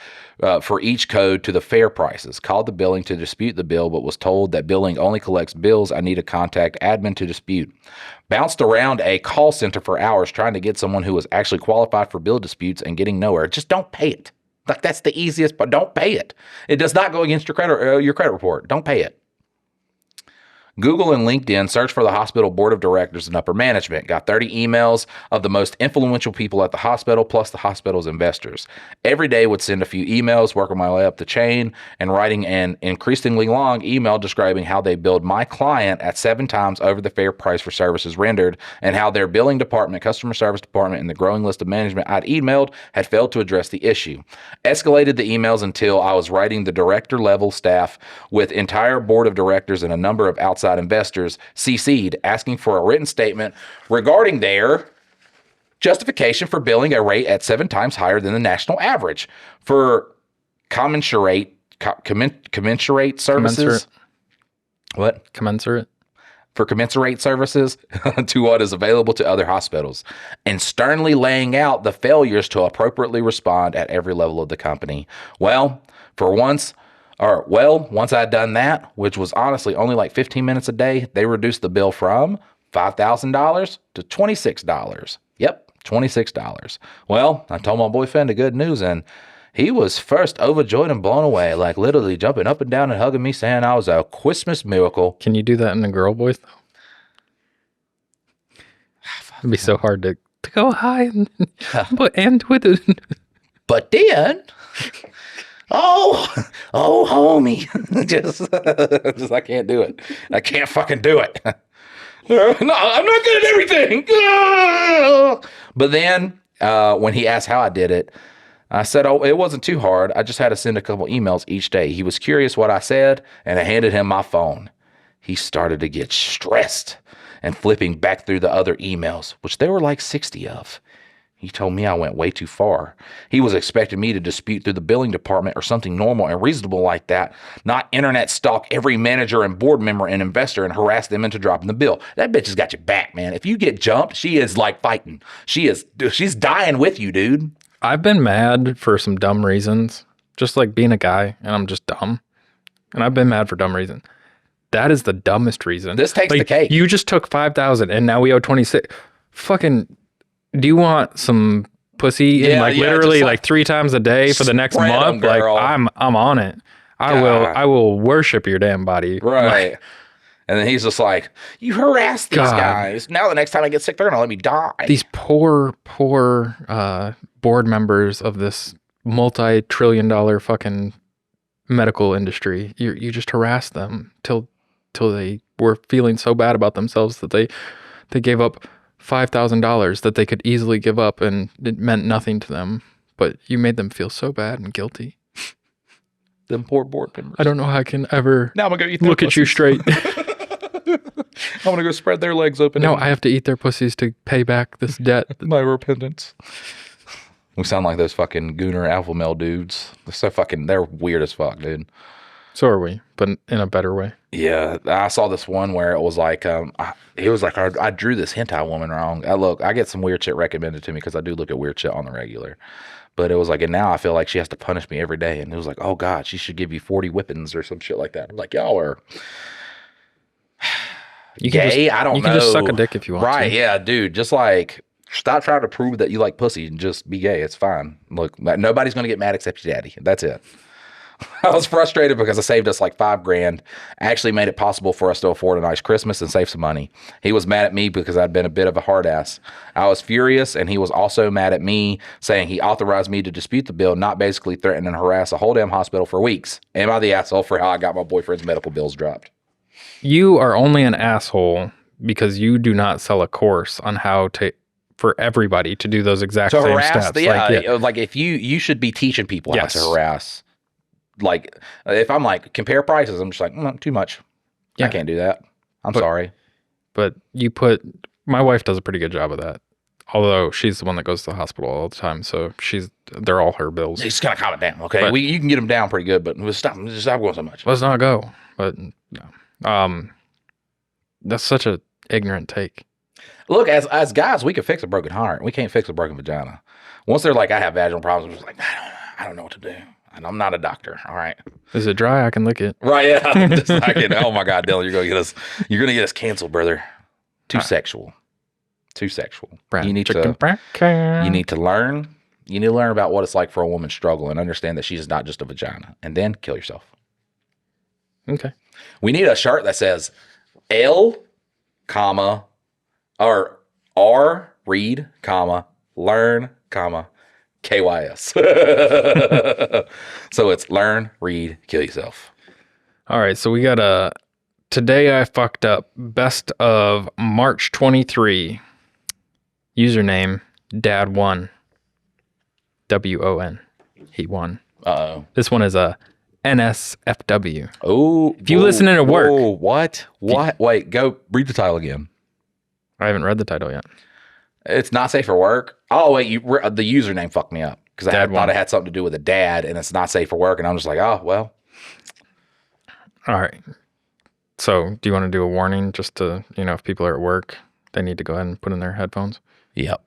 for each code to the fair prices. Called the billing to dispute the bill, but was told that billing only collects bills. I need to contact admin to dispute. Bounced around a call center for hours trying to get someone who was actually qualified for bill disputes and getting nowhere. Just don't pay it. Like, that's the easiest, but don't pay it. It does not go against your credit report. Don't pay it. Google and LinkedIn search for the hospital board of directors and upper management. Got 30 emails of the most influential people at the hospital, plus the hospital's investors. Every day would send a few emails, working my way up the chain, and writing an increasingly long email describing how they billed my client at 7 times over the fair price for services rendered, and how their billing department, customer service department, and the growing list of management I'd emailed had failed to address the issue. Escalated the emails until I was writing the director level staff with entire board of directors and a number of outside investors CC'd, asking for a written statement regarding their justification for billing a rate at 7 times higher than the national average for commensurate services. What? Commensurate. For commensurate services to what is available to other hospitals, and sternly laying out the failures to appropriately respond at every level of the company. Once I'd done that, which was honestly only like 15 minutes a day, they reduced the bill from $5,000 to $26. Yep, $26. Well, I told my boyfriend the good news, and he was first overjoyed and blown away, like literally jumping up and down and hugging me, saying I was a Christmas miracle. Can you do that in a girl voice, though? It'd be so hard to go high and end with it. But then... Oh, homie. just I can't do it. I can't fucking do it. No, I'm not good at everything. But then when he asked how I did it, I said, it wasn't too hard. I just had to send a couple emails each day. He was curious what I said, and I handed him my phone. He started to get stressed and flipping back through the other emails, which there were like 60 of. He told me I went way too far. He was expecting me to dispute through the billing department or something normal and reasonable like that, not internet stalk every manager and board member and investor and harass them into dropping the bill. That bitch has got your back, man. If you get jumped, she is like fighting. She's dying with you, dude. I've been mad for some dumb reasons, just like being a guy, and I'm just dumb. And I've been mad for dumb reasons. That is the dumbest reason. This takes the cake. You just took 5,000 and now we owe 26. Fucking... Do you want some pussy literally like 3 times a day for the next month? Like I'm on it. I will worship your damn body. Right. And then he's just like, you harass these guys. Now the next time I get sick, they're gonna let me die. These poor board members of this multi-trillion-dollar fucking medical industry. You just harass them till they were feeling so bad about themselves that they gave up $5,000 that they could easily give up, and it meant nothing to them, but you made them feel so bad and guilty. Them poor board members. I don't know how I can ever now I'm gonna go eat look at you straight. I'm gonna go spread their legs open. No, I have to eat their pussies to pay back this debt. My repentance. We sound like those fucking gooner alpha male dudes. They're weird as fuck, dude. So are we, but in a better way. Yeah, I saw this one where it was like, I drew this hentai woman wrong. I get some weird shit recommended to me because I do look at weird shit on the regular. But it was like, and now I feel like she has to punish me every day. And it was like, oh God, she should give you 40 whippings or some shit like that. I'm like, y'all are gay. I don't know. You can just suck a dick if you want to. Right? Yeah, dude. Just like, stop trying to prove that you like pussy and just be gay. It's fine. Look, nobody's gonna get mad except your daddy. That's it. I was frustrated because I saved us like $5,000. Actually made it possible for us to afford a nice Christmas and save some money. He was mad at me because I'd been a bit of a hard ass. I was furious, and he was also mad at me, saying he authorized me to dispute the bill, not basically threaten and harass a whole damn hospital for weeks. Am I the asshole for how I got my boyfriend's medical bills dropped? You are only an asshole because you do not sell a course on how to for everybody to do those exact same steps. Like if you should be teaching people how to harass. Like, if I'm like, compare prices, I'm just like, too much. Yeah. I can't do that. I'm sorry. But my wife does a pretty good job of that. Although she's the one that goes to the hospital all the time. So they're all her bills. Just gotta calm it down, okay? You can get them down pretty good, but stop going so much. Let's not go. But no. That's such a ignorant take. Look, as guys, we can fix a broken heart. We can't fix a broken vagina. Once they're like, I have vaginal problems, I'm just like, I don't know what to do. And I'm not a doctor. All right. Is it dry? I can lick it. Right. Yeah. Just like it. Oh my God, Dylan, you're gonna get us canceled, brother. Too sexual. Too sexual. You need to learn. You need to learn about what it's like for a woman's struggle and understand that she's not just a vagina. And then kill yourself. Okay. We need a shirt that says L, comma, or R, read, comma, learn, comma, KYS. So it's learn, read, kill yourself. All right. So we got Today I Fucked Up best of March 23. Username Dad1. WON. He won. Uh-oh. This one is a NSFW. Oh. If you listen at work. Oh, what? Wait, go read the title again. I haven't read the title yet. It's not safe for work. Oh, wait, the username fucked me up because I thought it had something to do with a dad and it's not safe for work. And I'm just like, oh, well. All right. So do you want to do a warning just to, if people are at work, they need to go ahead and put in their headphones? Yep.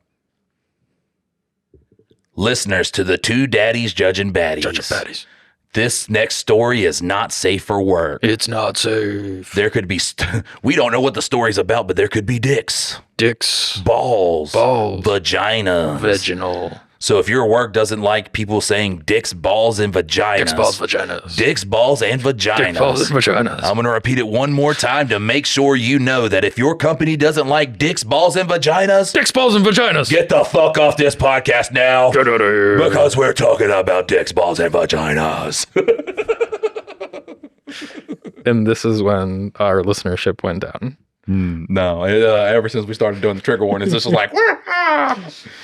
Listeners to the Two Daddies Judging Baddies. This next story is not safe for work. It's not safe. There could be, we don't know what the story's about, but there could be dicks. Balls. Vaginas. Vaginal. So if your work doesn't like people saying dicks, balls, and vaginas. Dicks, balls, vaginas. Dicks, balls, and vaginas. Dicks, balls, and vaginas. I'm going to repeat it one more time to make sure you know that if your company doesn't like dicks, balls, and vaginas. Dicks, balls, and vaginas. Get the fuck off this podcast now. Get out of here. Because we're talking about dicks, balls, and vaginas. And this is when our listenership went down. No, ever since we started doing the trigger warnings, this was like, all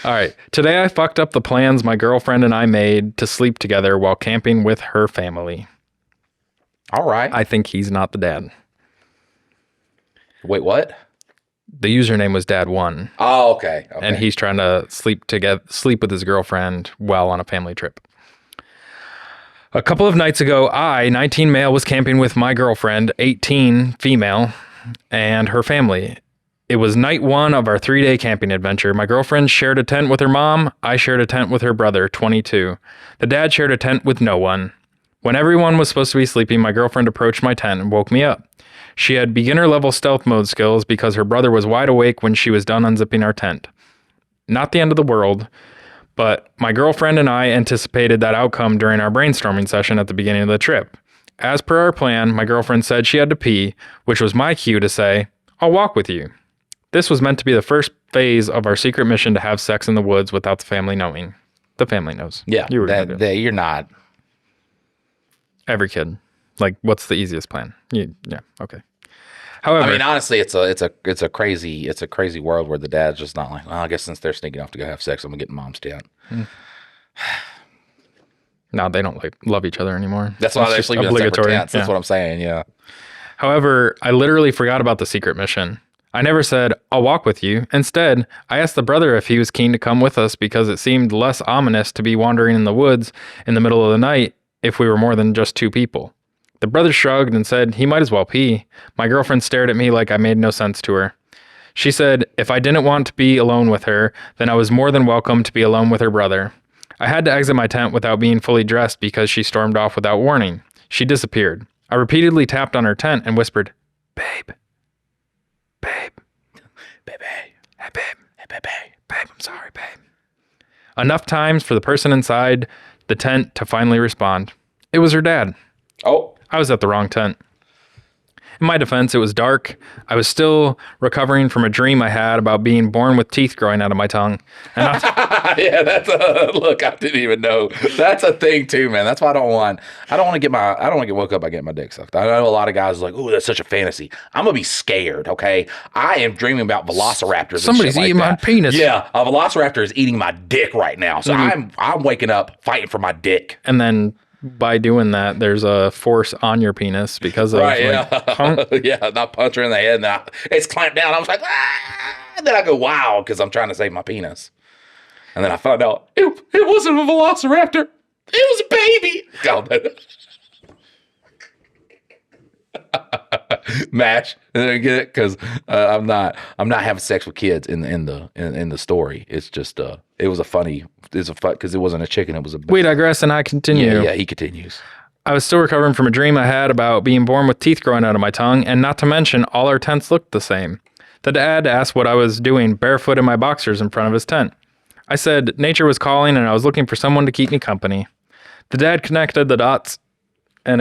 right. Today I fucked up the plans my girlfriend and I made to sleep together while camping with her family. All right. I think he's not the dad. Wait, what? The username was Dad1. Oh, okay. And he's trying to sleep with his girlfriend while on a family trip. A couple of nights ago, I, 19 male, was camping with my girlfriend, 18 female, and her family. It was night 1 of our 3-day camping adventure. My girlfriend shared a tent with her mom. I shared a tent with her brother, 22. The dad shared a tent with no one. When everyone was supposed to be sleeping, my girlfriend approached my tent and woke me up. She had beginner level stealth mode skills because her brother was wide awake when she was done unzipping our tent. Not the end of the world, but my girlfriend and I anticipated that outcome during our brainstorming session at the beginning of the trip. As per our plan, my girlfriend said she had to pee, which was my cue to say, I'll walk with you. This was meant to be the first phase of our secret mission to have sex in the woods without the family knowing. The family knows. Yeah, you're not. Every kid. Like, what's the easiest plan? Yeah, okay. However, I mean, honestly, it's a crazy world where the dad's just not like, well, I guess since they're sneaking off to go have sex, I'm gonna get in mom's tent. No, they don't love each other anymore. That's why they're sleeping in separate tents. That's what I'm saying. Yeah. However, I literally forgot about the secret mission. I never said, I'll walk with you. Instead, I asked the brother if he was keen to come with us because it seemed less ominous to be wandering in the woods in the middle of the night if we were more than just 2 people. The brother shrugged and said he might as well pee. My girlfriend stared at me like I made no sense to her. She said if I didn't want to be alone with her, then I was more than welcome to be alone with her brother. I had to exit my tent without being fully dressed because she stormed off without warning. She disappeared. I repeatedly tapped on her tent and whispered, Babe. Babe. Baby. Hey, babe. Hey, baby. Babe, I'm sorry, babe. Enough times for the person inside the tent to finally respond. It was her dad. Oh. I was at the wrong tent. In my defense, it was dark. I was still recovering from a dream I had about being born with teeth growing out of my tongue. And yeah, that's look, I didn't even know. That's a thing too, man. That's why I don't want to get woke up by getting my dick sucked. I know a lot of guys are like, oh, that's such a fantasy. I'm going to be scared, okay? I am dreaming about velociraptors. Somebody's eating my penis. Yeah, a velociraptor is eating my dick right now. So I'm waking up fighting for my dick. And then by doing that, there's a force on your penis because of yeah, not punch her in the head. And it's clamped down. I was like, and then I go, wow, because I'm trying to save my penis. And then I found out it wasn't a velociraptor. It was a baby. Match. Get it? Because I'm not having sex with kids in the story. It's just it was a funny. It's a fun because it wasn't a chicken. It was a. We digress, and I continue. Yeah. He continues. I was still recovering from a dream I had about being born with teeth growing out of my tongue, and not to mention all our tents looked the same. The dad asked what I was doing barefoot in my boxers in front of his tent. I said nature was calling and I was looking for someone to keep me company. The dad connected the dots and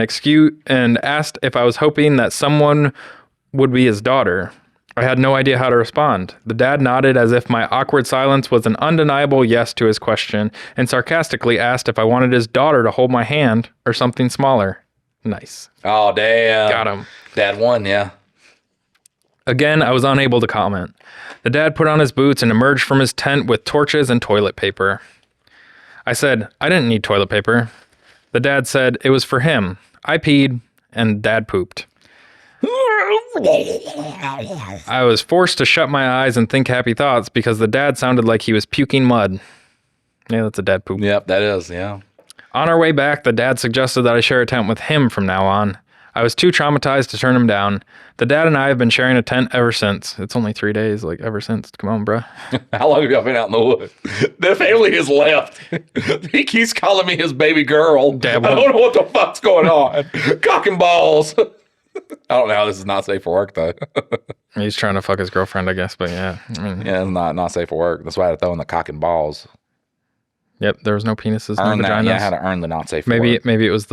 asked if I was hoping that someone would be his daughter. I had no idea how to respond. The dad nodded as if my awkward silence was an undeniable yes to his question and sarcastically asked if I wanted his daughter to hold my hand or something smaller. Nice. Oh, damn. Got him. Dad won, yeah. Again, I was unable to comment. The dad put on his boots and emerged from his tent with torches and toilet paper. I said, I didn't need toilet paper. The dad said it was for him. I peed and dad pooped. I was forced to shut my eyes and think happy thoughts because the dad sounded like he was puking mud. Yeah, that's a dad poop. Yep, that is, yeah. On our way back, the dad suggested that I share a tent with him from now on. I was too traumatized to turn him down. The dad and I have been sharing a tent ever since. It's only 3 days, like ever since. Come on, bro. How long have y'all been out in the woods? The family has left. He keeps calling me his baby girl. Dad I don't know what the fuck's going on. Cock and balls. I don't know how this is not safe for work, though. He's trying to fuck his girlfriend, I guess, but yeah. I mean, Yeah, it's not safe for work. That's why I had to throw in the cock and balls. Yep, there was no penises, Earn no that. vaginas. Yeah, I had to earn the not safe for work. Maybe it was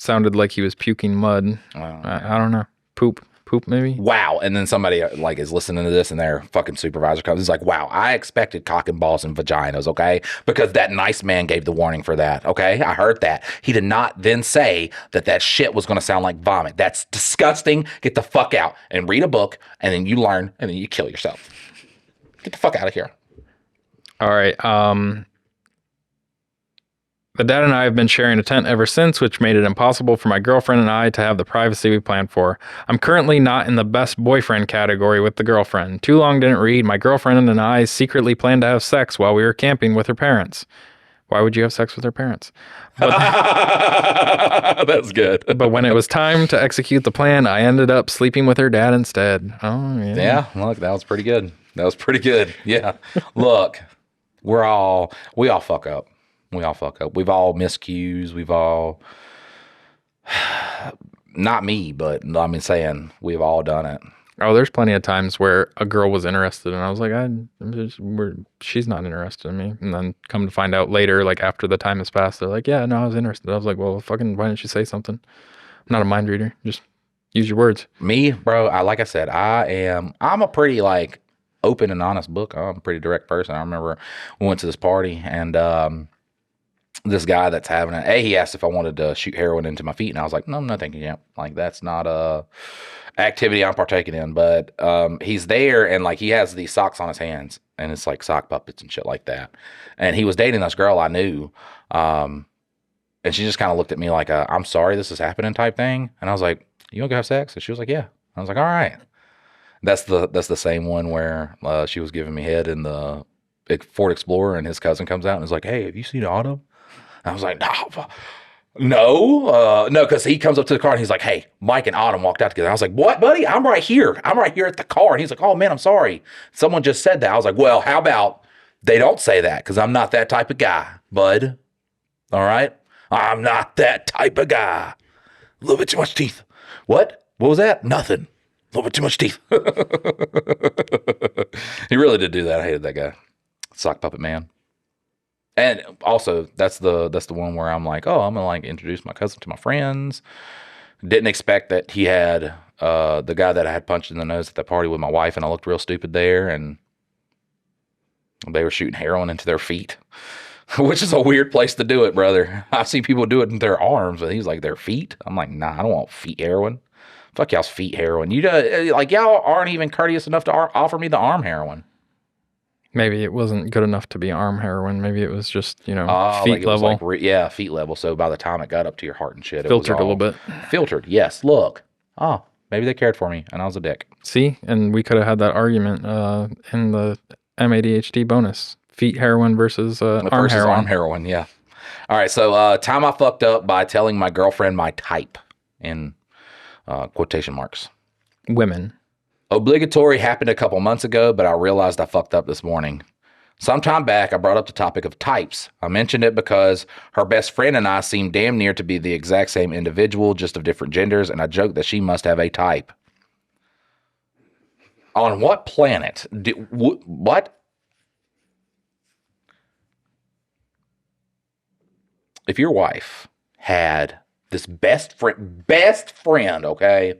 sounded like he was puking mud. I don't know. Poop maybe. Wow. And then somebody like is listening to this and their fucking supervisor comes. He's like, wow, I expected cock and balls and vaginas, okay? Because that nice man gave the warning for that, okay? I heard that. He did not then say that shit was going to sound like vomit. That's disgusting. Get the fuck out and read a book and then you learn and then you kill yourself. Get the fuck out of here. All right. The dad and I have been sharing a tent ever since, which made it impossible for my girlfriend and I to have the privacy we planned for. I'm currently not in the best boyfriend category with the girlfriend. Too long didn't read. My girlfriend and I secretly planned to have sex while we were camping with her parents. Why would you have sex with her parents? That's good. But when it was time to execute the plan, I ended up sleeping with her dad instead. Oh, yeah. Yeah, look, that was pretty good. Yeah. Look, we all fuck up. We all fuck up. We've all missed cues. We've all, not me, but I'm saying we've all done it. Oh, there's plenty of times where a girl was interested and I was like, she's not interested in me. And then come to find out later, like after the time has passed, they're like, yeah, no, I was interested. I was like, well, fucking, why didn't you say something? I'm not a mind reader. Just use your words. Me, bro, like I said, I'm a pretty like open and honest book. I'm a pretty direct person. I remember we went to this party and, this guy that's having he asked if I wanted to shoot heroin into my feet, and I was like, no, I'm not thinking yet. Like, that's not a activity I'm partaking in. But he's there, and like he has these socks on his hands, and it's like sock puppets and shit like that. And he was dating this girl I knew, and she just kind of looked at me like, I'm sorry this is happening type thing. And I was like, you want to go have sex? And she was like, yeah. I was like, all right. That's the same one where she was giving me head in the Ford Explorer, and his cousin comes out and is like, hey, have you seen Autumn? I was like, no, because he comes up to the car and he's like, hey, Mike and Autumn walked out together. I was like, what, buddy? I'm right here at the car. And he's like, oh, man, I'm sorry. Someone just said that. I was like, well, how about they don't say that because I'm not that type of guy, bud. All right? I'm not that type of guy. A little bit too much teeth. What? What was that? Nothing. A little bit too much teeth. He really did do that. I hated that guy. Sock puppet man. And also, that's the one where I'm like, oh, I'm gonna like introduce my cousin to my friends. Didn't expect that he had the guy that I had punched in the nose at that party with my wife, and I looked real stupid there, and they were shooting heroin into their feet, which is a weird place to do it, brother. I see people do it in their arms, but he's like their feet. I'm like, nah, I don't want feet heroin. Fuck y'all's feet heroin. You like y'all aren't even courteous enough to offer me the arm heroin. Maybe it wasn't good enough to be arm heroin. Maybe it was just, feet like level. Like, feet level. So by the time it got up to your heart and shit, filtered it was a little bit. Filtered, yes. Look. Oh, maybe they cared for me and I was a dick. See? And we could have had that argument in the MADHD bonus. Feet heroin versus arm heroin. Arm heroin, yeah. All right, so time I fucked up by telling my girlfriend my type in quotation marks. Women. Obligatory happened a couple months ago, but I realized I fucked up this morning. Sometime back, I brought up the topic of types. I mentioned it because her best friend and I seem damn near to be the exact same individual, just of different genders, and I joked that she must have a type. On what planet? What? If your wife had this best friend, okay,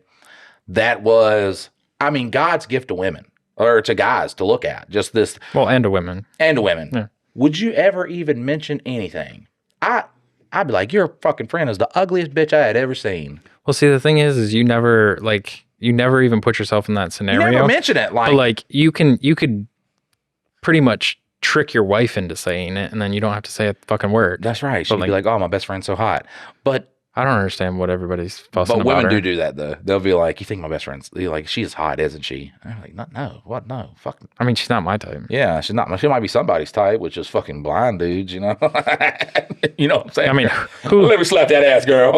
that was, I mean, God's gift to women or to guys to look at, just this. Well, and to women. And to women. Yeah. Would you ever even mention anything? I'd be like, your fucking friend is the ugliest bitch I had ever seen. Well, see, the thing is you never even put yourself in that scenario. You never mention it. But like you could pretty much trick your wife into saying it, and then you don't have to say a fucking word. That's right. She'd be like, oh, my best friend's so hot. But I don't understand what everybody's fussing about. But women her. do that though. They'll be like, "You think my best friend's like she's hot, isn't she?" And I'm like, "No, what? No, fuck." I mean, she's not my type. Yeah, she's not. She might be somebody's type, which is fucking blind dudes. You know, you know what I'm saying? I mean, let me slap that ass, girl.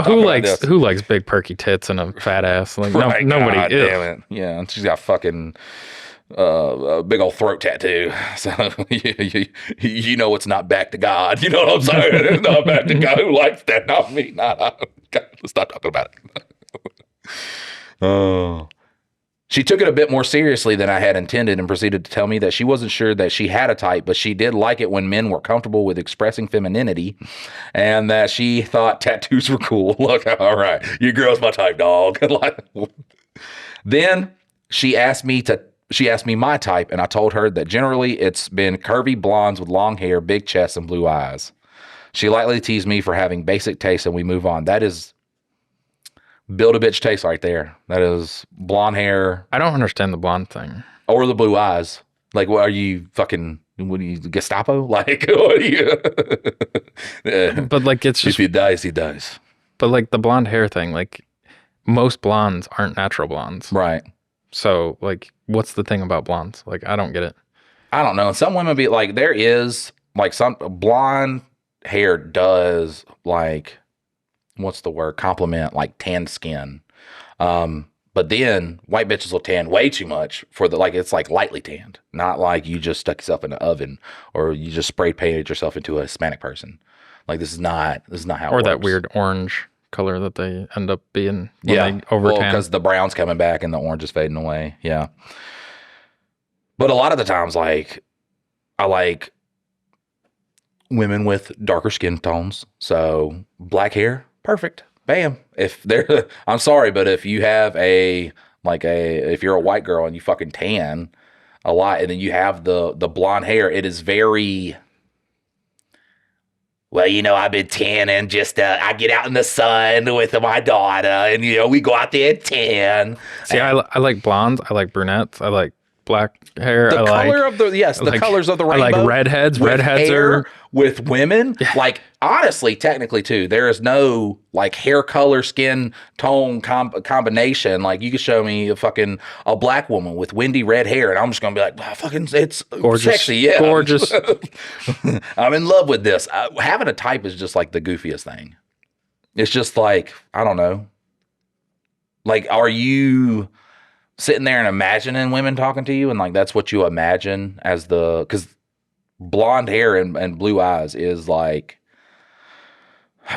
Who likes big perky tits and a fat ass? Like right, nobody. God damn it. Yeah, and she's got fucking a big old throat tattoo. So you know it's not back to God. You know what I'm saying? It's not back to God. Who likes that? Not me. Not God, let's stop talking about it. Oh. She took it a bit more seriously than I had intended and proceeded to tell me that she wasn't sure that she had a type, but she did like it when men were comfortable with expressing femininity, and that she thought tattoos were cool. Look, all right, your girl's my type, dog. Then she asked me my type, and I told her that generally it's been curvy blondes with long hair, big chests, and blue eyes. She lightly teased me for having basic taste, and we move on. That is build a bitch taste right there. That is blonde hair. I don't understand the blonde thing. Or the blue eyes. Like, what are you fucking, what are you, Gestapo? Like, what are you? But like, it's just. If he dies, he dies. But like the blonde hair thing, like most blondes aren't natural blondes. Right. So like, what's the thing about blondes? Like, I don't get it. I don't know. Some women be like, there is like some blonde hair does like, what's the word? Compliment like tanned skin. But then white bitches will tan way too much for the, like, it's like lightly tanned, not like you just stuck yourself in the oven or you just spray painted yourself into a Hispanic person. Like, this is not how it works. Or that weird orange color that they end up being when they over tan. Because the brown's coming back and the orange is fading away. Yeah. But a lot of the times, like, I like women with darker skin tones. So black hair, perfect. Bam. If they're, I'm sorry, but if you have if you're a white girl and you fucking tan a lot and then you have the blonde hair, it is very, well, you know, I've been tanning I get out in the sun with my daughter and, you know, we go out there and tan. See, I like blondes. I like brunettes. I like black hair. The color of the colors of the rainbow. I like redheads. Redheads are with women. Yeah. Like, honestly, technically too, there is no like hair color, skin tone combination. Like, you could show me a black woman with windy red hair, and I'm just gonna be like, wow, fucking, it's gorgeous, sexy, yeah, gorgeous. I'm in love with this. Having a type is just like the goofiest thing. It's just like, I don't know. Like, are you sitting there and imagining women talking to you, and like that's what you imagine as because blonde hair and blue eyes is like,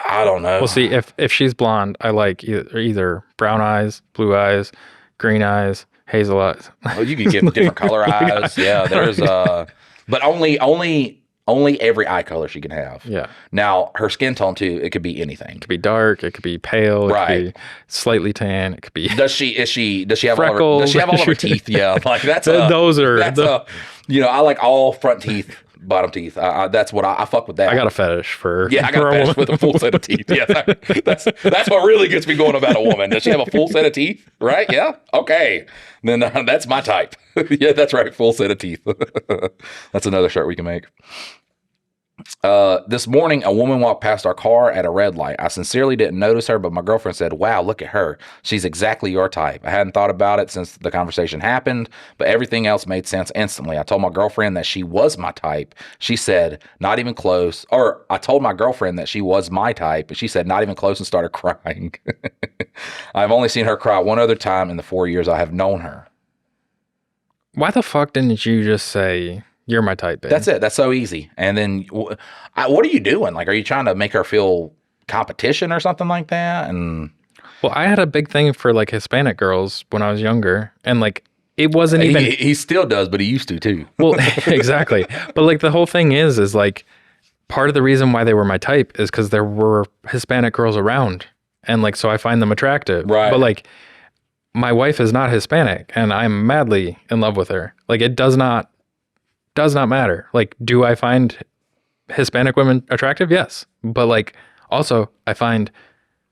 I don't know. Well, see, if she's blonde, I like either brown eyes, blue eyes, green eyes, hazel eyes. Well, you can get different color eyes. Yeah, there's but only every eye color she can have. Yeah. Now, her skin tone too, it could be anything. It could be dark, it could be pale, it right. could be slightly tan, it could be Does she have freckles? Does she have all of her teeth? Yeah. Like that's I like all front teeth, bottom teeth. That's what I fuck with that. I got a fetish for I got a fetish with a full set of teeth. Yeah. That's what really gets me going about a woman. Does she have a full set of teeth? Right? Yeah. Okay. Then that's my type. Yeah, that's right. Full set of teeth. That's another shirt we can make. This morning, a woman walked past our car at a red light. I sincerely didn't notice her, but my girlfriend said, wow, look at her. She's exactly your type. I hadn't thought about it since the conversation happened, but everything else made sense instantly. I told my girlfriend that she was my type. She said, not even close. Or I told my girlfriend that she was my type, and she said, not even close, and started crying. I've only seen her cry one other time in the 4 years I have known her. Why the fuck didn't you just say, you're my type, babe? That's it. That's so easy. And then what are you doing? Like, are you trying to make her feel competition or something like that? And Well, I had a big thing for like Hispanic girls when I was younger. And like, it wasn't even. He still does, but he used to too. Well, exactly. But like the whole thing is like part of the reason why they were my type is because there were Hispanic girls around. And like, so I find them attractive. Right. But like, my wife is not Hispanic and I'm madly in love with her. Like, it does not matter. Like, do I find Hispanic women attractive? Yes. But like, also I find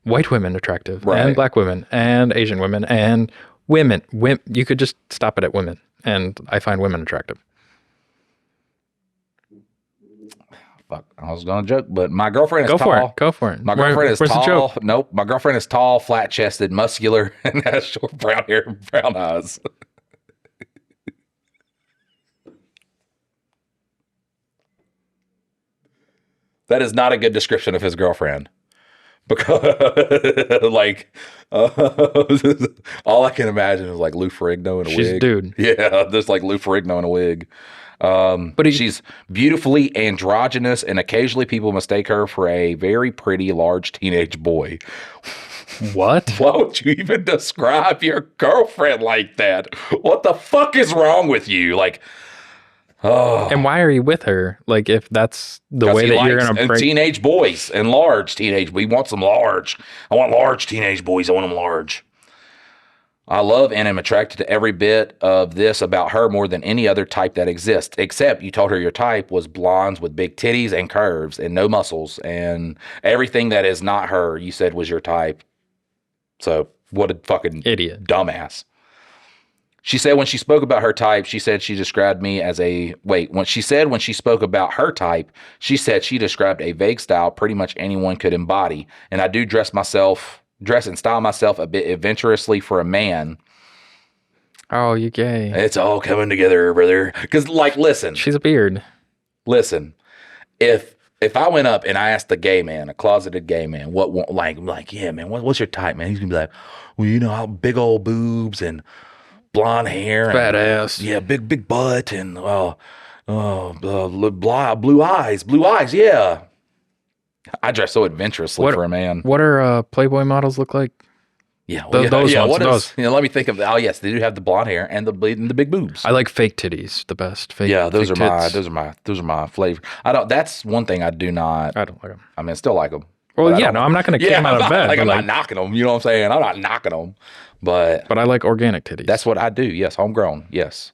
white women attractive and black women and Asian women and women. You could just stop it at women. And I find women attractive. Fuck, I was gonna joke, but my girlfriend is Go tall. Go for it. My girlfriend is Where's the tall. joke? Nope. My girlfriend is tall, flat chested, muscular, and has short brown hair and brown eyes. That is not a good description of his girlfriend. Because, like, all I can imagine is like Lou Ferrigno in a wig. She's a dude. Yeah, just like Lou Ferrigno in a wig. But she's beautifully androgynous, and occasionally people mistake her for a very pretty, large teenage boy. What? Why would you even describe your girlfriend like that? What the fuck is wrong with you? Like, oh. And why are you with her? Like, if that's the way that you're going to bring teenage boys and large teenage, we want some large. I want large teenage boys. I want them large. I love and am attracted to every bit of this about her more than any other type that exists, except you told her your type was blondes with big titties and curves and no muscles, and everything that is not her, you said was your type. So what a fucking idiot. Dumbass. She said when she spoke about her type, she said she described me as a, when she spoke about her type, she said she described a vague style pretty much anyone could embody. And I do dress and style myself a bit adventurously for a man. Oh, you gay. It's all coming together, brother. Because, like, listen. She's a beard. Listen, if I went up and I asked a gay man, a closeted gay man, yeah, man, what's your type, man? He's going to be like, well, you know, big old boobs and blonde hair. Fat ass. Yeah, big butt and blue eyes. Blue eyes, yeah. I dress so adventurously for a man. What are Playboy models look like? Yeah, well, those ones. Those? Let me think of. Oh, yes, they do have the blonde hair and the big boobs. I like fake titties the best. Those are my flavor. That's one thing I do not. I don't like them. I mean, I still like them. Well, yeah, no, I'm not going to kick them out of bed. I'm not knocking them. You know what I'm saying? I'm not knocking them, but I like organic titties. That's what I do. Yes, homegrown. Yes,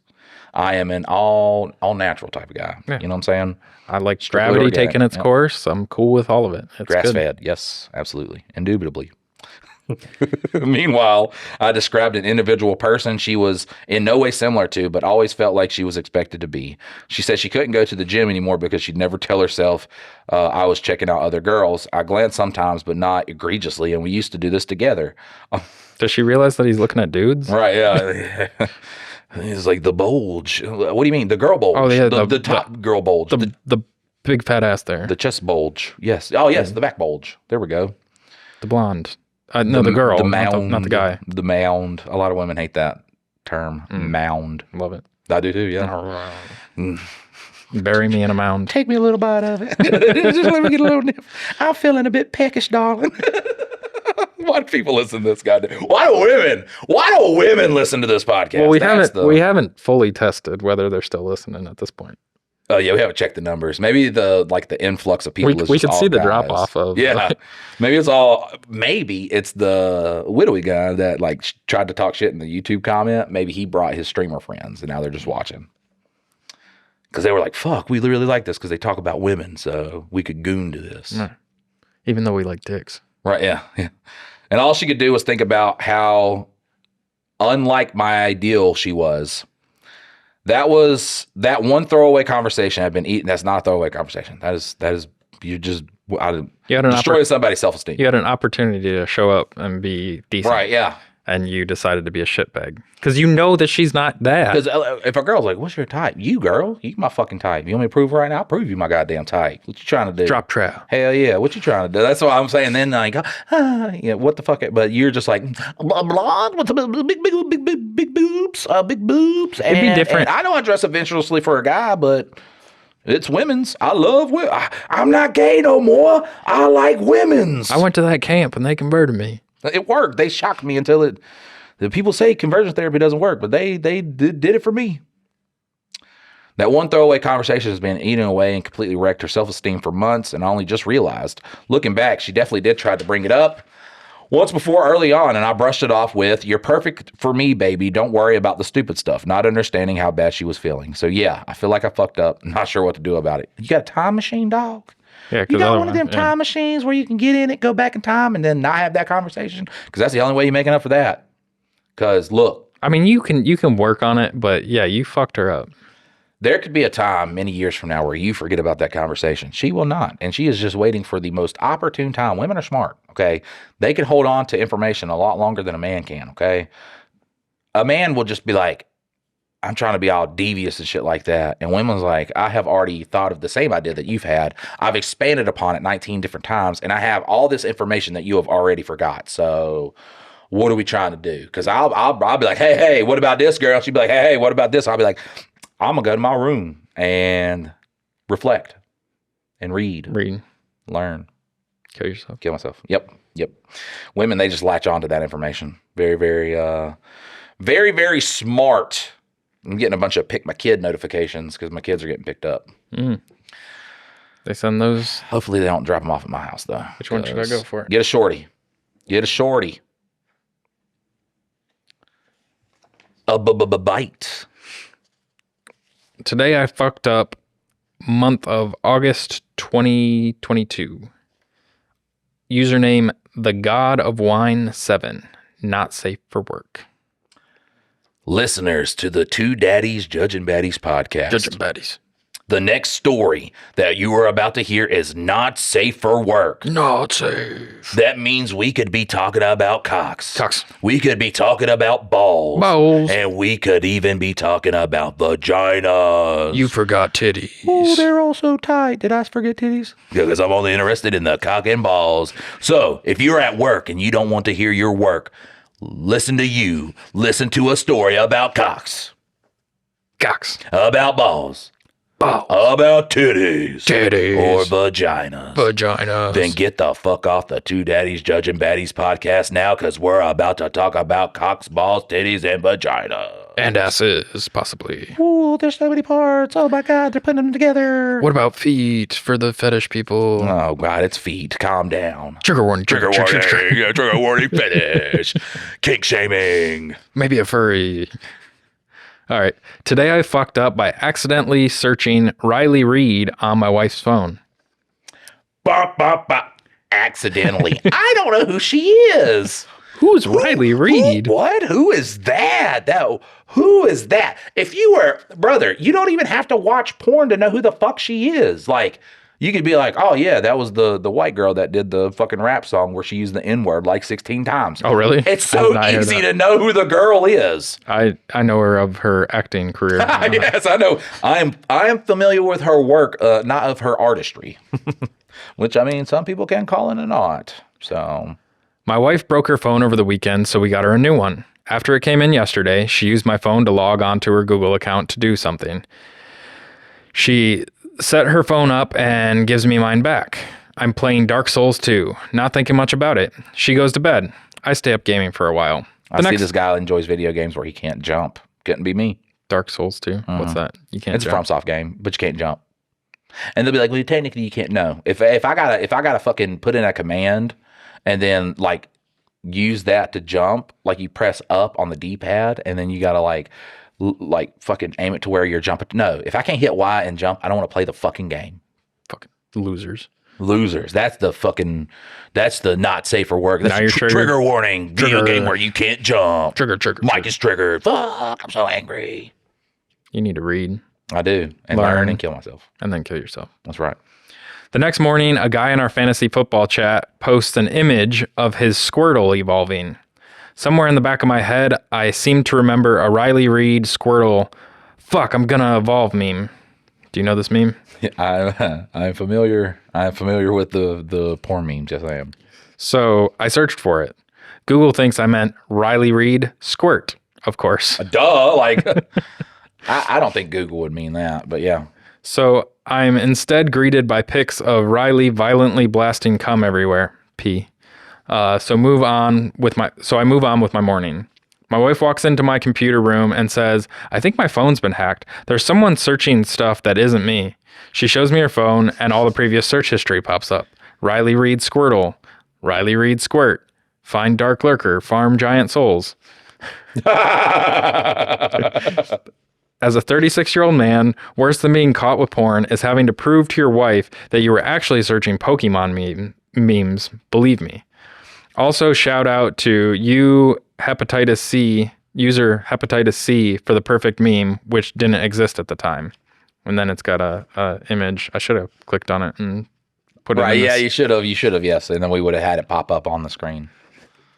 I am an all natural type of guy. Yeah. You know what I'm saying? I like gravity taking its course. I'm cool with all of it. It's grass fed. Yes, absolutely, indubitably. Meanwhile, I described an individual person she was in no way similar to, but always felt like she was expected to be. She said she couldn't go to the gym anymore because she'd never tell herself I was checking out other girls. I glance sometimes, but not egregiously, and we used to do this together. Does she realize that he's looking at dudes? Right, yeah. It's like the bulge. What do you mean? The girl bulge. Oh, yeah. The top girl bulge. The big fat ass there. The chest bulge. Yes. Oh, yes. The back bulge. There we go. The blonde. No, the girl. The mound. Not the guy. The mound. A lot of women hate that term. Mound. Love it. I do too, yeah. Bury me in a mound. Take me a little bite of it. Just let me get a little nip. I'm feeling a bit peckish, darling. Why do people listen to this guy? Why do women listen to this podcast? Well, we haven't fully tested whether they're still listening at this point. Oh yeah, we haven't checked the numbers. Maybe the influx of people. We could see the drop off of. Yeah, maybe it's the widowy guy that tried to talk shit in the YouTube comment. Maybe he brought his streamer friends, and now they're just watching because they were like, "Fuck, we really like this because they talk about women, so we could goon to this." Even though we like dicks, right? Yeah. And all she could do was think about how unlike my ideal she was. That one throwaway conversation had been eaten. That's not a throwaway conversation. That is you just destroyed somebody's self-esteem. You had an opportunity to show up and be decent. Right, yeah. and you decided to be a shitbag because you know that she's not that. Because if a girl's like, what's your type? You, girl. You my fucking type. You want me to prove right now? I'll prove you my goddamn type. What you trying to do? Drop trout. Hell yeah. What you trying to do? That's what I'm saying. Then like, what the fuck? But you're just like, blonde with big boobs, big boobs. It'd be different. And I know I dress adventurously for a guy, but it's women's. I love women. I'm not gay no more. I like women's. I went to that camp and they converted me. It worked. They shocked me until the people say conversion therapy doesn't work, but they did it for me. That one throwaway conversation has been eating away and completely wrecked her self-esteem for months, and I only just realized, looking back, she definitely did try to bring it up once before early on, and I brushed it off with, "You're perfect for me, baby. Don't worry about the stupid stuff," not understanding how bad she was feeling. So yeah, I feel like I fucked up. Not sure what to do about it. You got a time machine, dog? Yeah, you got one of them time machines where you can get in it, go back in time, and then not have that conversation? Because that's the only way you're making up for that. Because look, I mean, you can work on it, but yeah, you fucked her up. There could be a time many years from now where you forget about that conversation. She will not. And she is just waiting for the most opportune time. Women are smart, okay? They can hold on to information a lot longer than a man can, okay? A man will just be like, I'm trying to be all devious and shit like that. And women's like, I have already thought of the same idea that you've had. I've expanded upon it 19 different times, and I have all this information that you have already forgot. So what are we trying to do? Because I'll be like, hey, what about this, girl? She'd be like, hey, what about this? I'll be like, I'm going to go to my room and reflect and read, learn. Kill yourself. Kill myself. Yep. Women, they just latch on to that information. Very, very smart. I'm getting a bunch of pick my kid notifications because my kids are getting picked up. They send those. Hopefully they don't drop them off at my house, though. Which one should I go for? Get a shorty. A bite. Today I fucked up month of August 2022. Username the God of Wine 7. Not safe for work. Listeners to the Two Daddies Judging Baddies podcast. Judging Baddies. The next story that you are about to hear is not safe for work. Not safe. That means we could be talking about cocks. Cocks. We could be talking about balls. Balls. And we could even be talking about vaginas. You forgot titties. Oh, they're all so tight. Did I forget titties? Because I'm only interested in the cock and balls. So if you're at work and you don't want to hear your work, listen to a story about cocks. Cocks. About balls. Balls. About titties. Titties. Or vaginas. Vaginas. Then get the fuck off the Two Daddies Judging Baddies podcast now, because we're about to talk about cocks, balls, titties, and vagina. And asses, possibly. Ooh, there's so many parts. Oh my God, they're putting them together. What about feet for the fetish people? Oh God, it's feet. Calm down. Trigger warning. Trigger warning fetish. Kink shaming. Maybe a furry. All right. Today I fucked up by accidentally searching Riley Reid on my wife's phone. Bop, bop, bop. Accidentally. I don't know who she is. Who's Riley Reid? What? Who is that? Who is that? If you were, brother, you don't even have to watch porn to know who the fuck she is. Like, you could be like, oh yeah, that was the white girl that did the fucking rap song where she used the N-word like 16 times. Oh, really? It's so easy to know who the girl is. I know her of her acting career. Yes, I know. I am familiar with her work, not of her artistry. Which, I mean, some people can call it an art. So, my wife broke her phone over the weekend, so we got her a new one. After it came in yesterday, she used my phone to log on to her Google account to do something. She set her phone up and gives me mine back. I'm playing Dark Souls 2, not thinking much about it. She goes to bed. I stay up gaming for a while. I see this guy enjoys video games where he can't jump. Couldn't be me. Dark Souls 2? What's that? You can't jump. It's a FromSoft game, but you can't jump. And they'll be like, well, technically you can't. No. If I gotta fucking put in a command and then like use that to jump, like you press up on the D-pad and then you gotta like fucking aim it to where you're jumping. No, if I can't hit Y and jump, I don't want to play the fucking game. Fucking losers. That's the not safe for work. That's now you're trigger warning. Video game where you can't jump. Trigger. Mike is triggered. Fuck, I'm so angry. You need to read. I do. And learn and kill myself. And then kill yourself. That's right. The next morning, a guy in our fantasy football chat posts an image of his Squirtle evolving. Somewhere in the back of my head, I seem to remember a Riley Reid Squirtle, fuck, I'm gonna evolve meme. Do you know this meme? I'm familiar. I'm familiar with the porn memes. Yes, I am. So I searched for it. Google thinks I meant Riley Reid Squirt, of course. Duh. Like, I don't think Google would mean that, but yeah. So I'm instead greeted by pics of Riley violently blasting cum everywhere. P. So I move on with my morning. My wife walks into my computer room and says, I think my phone's been hacked. There's someone searching stuff that isn't me. She shows me her phone and all the previous search history pops up. Riley Reid Squirtle. Riley Reid Squirt. Find Dark Lurker. Farm Giant Souls. As a 36-year-old man, worse than being caught with porn is having to prove to your wife that you were actually searching Pokemon memes. Believe me. Also, shout out to user hepatitis C for the perfect meme, which didn't exist at the time. And then it's got a image. I should have clicked on it and put it in. Right, yeah, you should have, yes. And then we would have had it pop up on the screen.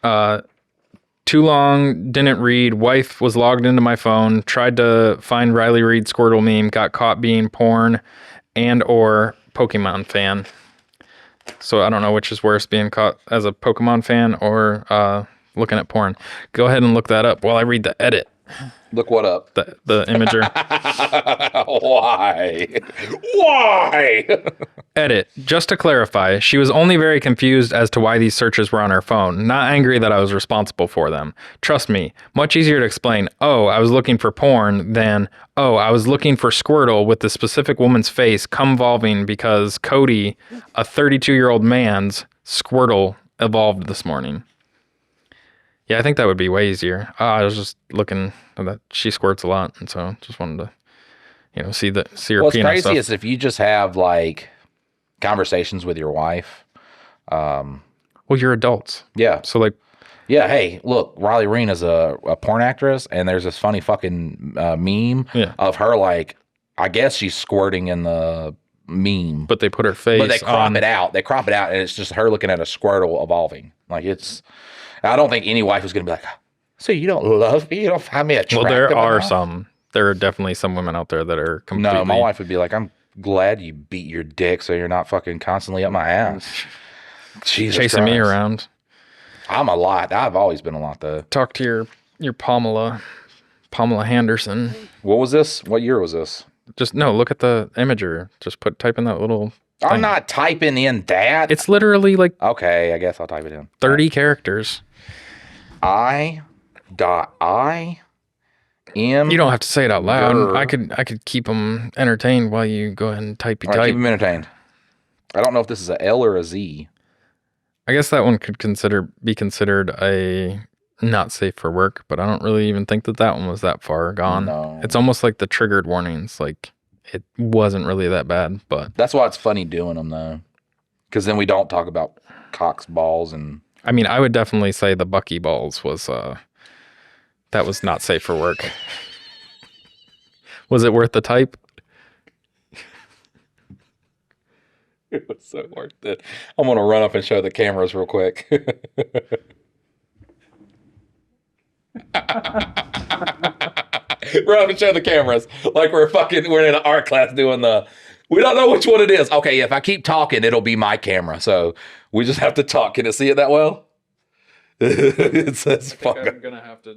Too long, didn't read. Wife was logged into my phone, tried to find Riley Reid Squirtle meme, got caught being porn and or Pokemon fan. So I don't know which is worse, being caught as a Pokemon fan or looking at porn. Go ahead and look that up while I read the edit. Look what up? The imager. Why? Edit. Just to clarify, she was only very confused as to why these searches were on her phone, not angry that I was responsible for them. Trust me, much easier to explain, oh, I was looking for porn than, oh, I was looking for Squirtle with the specific woman's face cum-volving because Cody, a 32-year-old man's Squirtle, evolved this morning. Yeah, I think that would be way easier. I was just looking at that. She squirts a lot, and so just wanted to, see her penis. What's crazy is if you just have like conversations with your wife. Well, you're adults. Yeah. So like. Yeah. Hey, look, Riley Reid is a porn actress, and there's this funny fucking meme of her like, I guess she's squirting in the meme, but they put her face. But they crop it out. They crop it out, and it's just her looking at a Squirtle evolving. Like it's. I don't think any wife is going to be like, so you don't love me? You don't find me attractive? Well, there are definitely some women out there that are completely... No, my wife would be like, I'm glad you beat your dick so you're not fucking constantly up my ass. Jesus chasing Christ. Me around. I'm a lot. I've always been a lot, though. Talk to your Pamela Henderson. What was this? What year was this? Just, no, look at the imager. Just type in that little... thing. I'm not typing in that. It's literally like... Okay, I guess I'll type it in. 30 characters. I.M. You don't have to say it out loud. I could keep them entertained while you go ahead and type. Keep them entertained. I don't know if this is a L or a Z. I guess that one could be considered a not safe for work, but I don't really even think that one was that far gone. No. It's almost like the triggered warnings. Like it wasn't really that bad, but that's why it's funny doing them though, because then we don't talk about cocks, balls, and. I mean, I would definitely say the Bucky balls was that was not safe for work. Was it worth the type? It was so worth it. I'm gonna run up and show the cameras real quick. Run up and show the cameras like we're in an art class doing the. We don't know which one it is. Okay, if I keep talking, it'll be my camera. So we just have to talk. Can it see it that well? It says fuck. I'm going to have to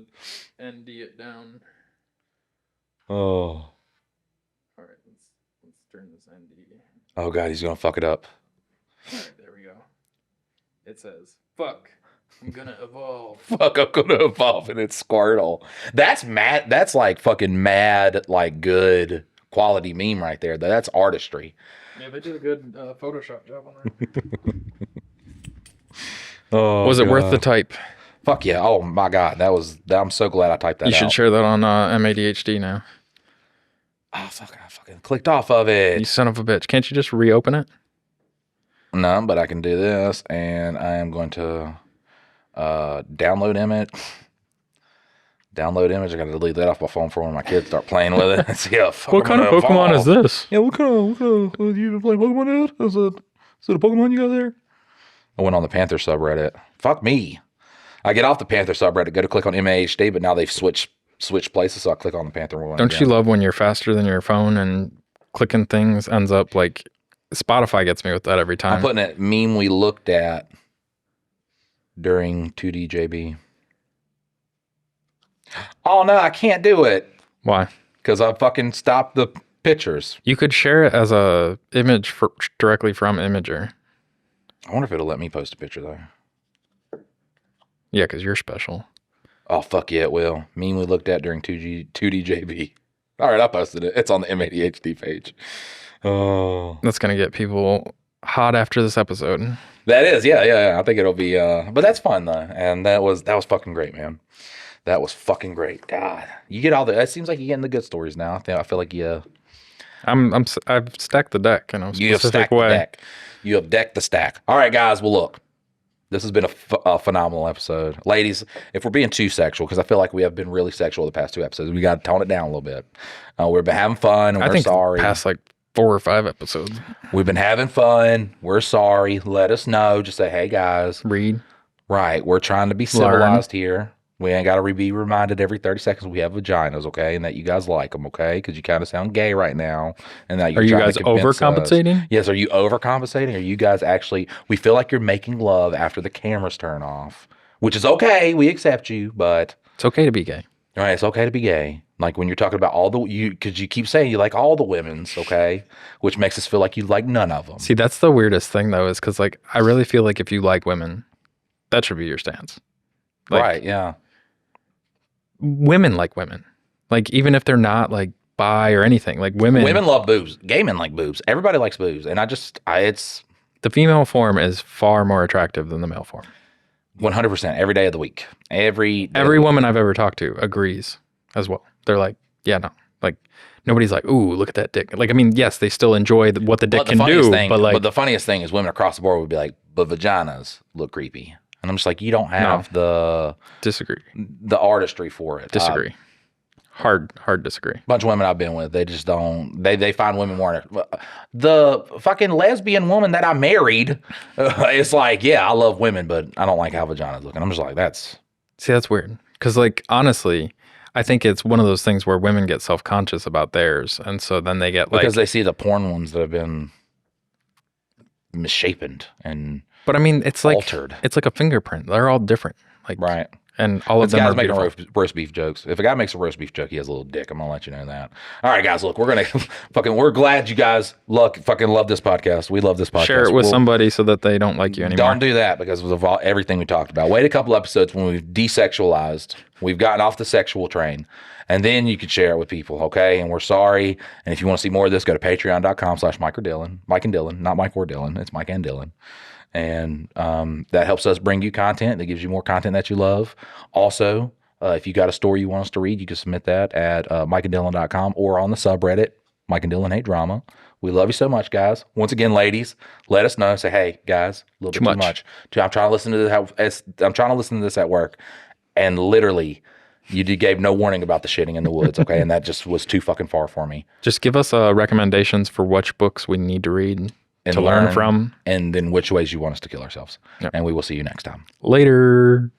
ND it down. Oh. All right, let's turn this ND. Oh, God, he's going to fuck it up. All right, there we go. It says, fuck, I'm going to evolve. Fuck, I'm going to evolve, and it's Squirtle. That's mad. That's like fucking mad, like good quality meme right there. That's artistry. Yeah, they did a good Photoshop job on that. Oh, was it worth the type? Fuck yeah. Oh my God. I'm so glad I typed that out. You should share that on MADHD now. Oh fuck, I fucking clicked off of it. You son of a bitch. Can't you just reopen it? No, but I can do this, and I am going to download image. Download image. I got to delete that off my phone for when my kids start playing with it. See how what kind of Pokemon is this? Yeah, what kind of you play Pokemon, dude? Is it a Pokemon you got there? I went on the Panther subreddit. Fuck me. I get off the Panther subreddit, go to click on MAHD, but now they've switched places, so I click on the Panther one. Don't you love when you're faster than your phone and clicking things ends up like Spotify gets me with that every time. I'm putting it meme we looked at during 2DJB. Oh no, I can't do it. Why? Because I fucking stopped the pictures. You could share it as a image directly from Imager. I wonder if it'll let me post a picture though. Yeah, because you're special. Oh fuck yeah, it will. Meme we looked at during 2DJB. All right, I posted it. It's on the M80HD page. Oh, That's gonna get people hot after this episode. that is, yeah. I think it'll be, but that's fun though, and that was fucking great, man. That was fucking great. God, you get all the. It seems like you're getting the good stories now. I feel like I've stacked the deck in a you have specific stacked the way. deck. You have decked the stack. All right, guys. Well, look, this has been a phenomenal episode, ladies. If we're being too sexual, because I feel like we have been really sexual the past 2 episodes, we got to tone it down a little bit. We've been having fun. And I we're think sorry. past like 4 or 5 episodes. We've been having fun. We're sorry. Let us know. Just say, hey, guys. Read. Right. We're trying to be civilized here. We ain't got to be reminded every 30 seconds we have vaginas, okay? And that you guys like them, okay? Because you kind of sound gay right now. And that Are you guys overcompensating? Yes. Are you overcompensating? Are you guys actually, we feel like you're making love after the cameras turn off, which is okay. We accept you, but. It's okay to be gay. All right. It's okay to be gay. Like when you're talking about because you keep saying you like all the women's, okay? Which makes us feel like you like none of them. See, that's the weirdest thing though, is because like I really feel like if you like women, that should be your stance. Like, right. Yeah. Women like women. Like even if they're not like bi or anything, like women love boobs. Gay men like boobs. Everybody likes boobs. And it's the female form is far more attractive than the male form. 100% every day of the week. Every woman I've ever talked to agrees as well. They're like, yeah, no. Like nobody's like, ooh, look at that dick. Like, I mean, yes, they still enjoy what the dick can do, but the funniest thing is women across the board would be like, but vaginas look creepy. And I'm just like, you don't have the artistry for it. Disagree. Hard disagree. Bunch of women I've been with, they just don't. They find women more. The fucking lesbian woman that I married, it's like, yeah, I love women, but I don't like how vaginas look. And I'm just like, that's weird. Because like honestly, I think it's one of those things where women get self-conscious about theirs, and so then they get like because they see the porn ones that have been misshapen and. But I mean, it's like altered. It's like a fingerprint. They're all different. Like right. And all of them are making beautiful. roast beef jokes. If a guy makes a roast beef joke, he has a little dick. I'm gonna let you know that. All right, guys. Look, we're gonna we're glad you guys fucking love this podcast. We love this podcast. Share it with somebody so that they don't like you anymore. Don't do that because of everything we talked about. Wait a couple episodes when we've desexualized. We've gotten off the sexual train. And then you could share it with people, okay? And we're sorry. And if you want to see more of this, go to patreon.com/Mike or Dylan. Mike and Dylan, not Mike or Dylan. It's Mike and Dylan. And that helps us bring you content. That gives you more content that you love. Also, if you got a story you want us to read, you can submit that at mikeanddylan.com or on the subreddit, Mike and Dylan Hate Drama. We love you so much, guys. Once again, ladies, let us know. Say, hey, guys, a little bit too much. I'm trying to listen to this. I'm trying to listen to this at work, and literally, you gave no warning about the shitting in the woods, okay? And that just was too fucking far for me. Just give us recommendations for which books we need to read and to learn from, and then which ways you want us to kill ourselves. Yep. And we will see you next time. Later.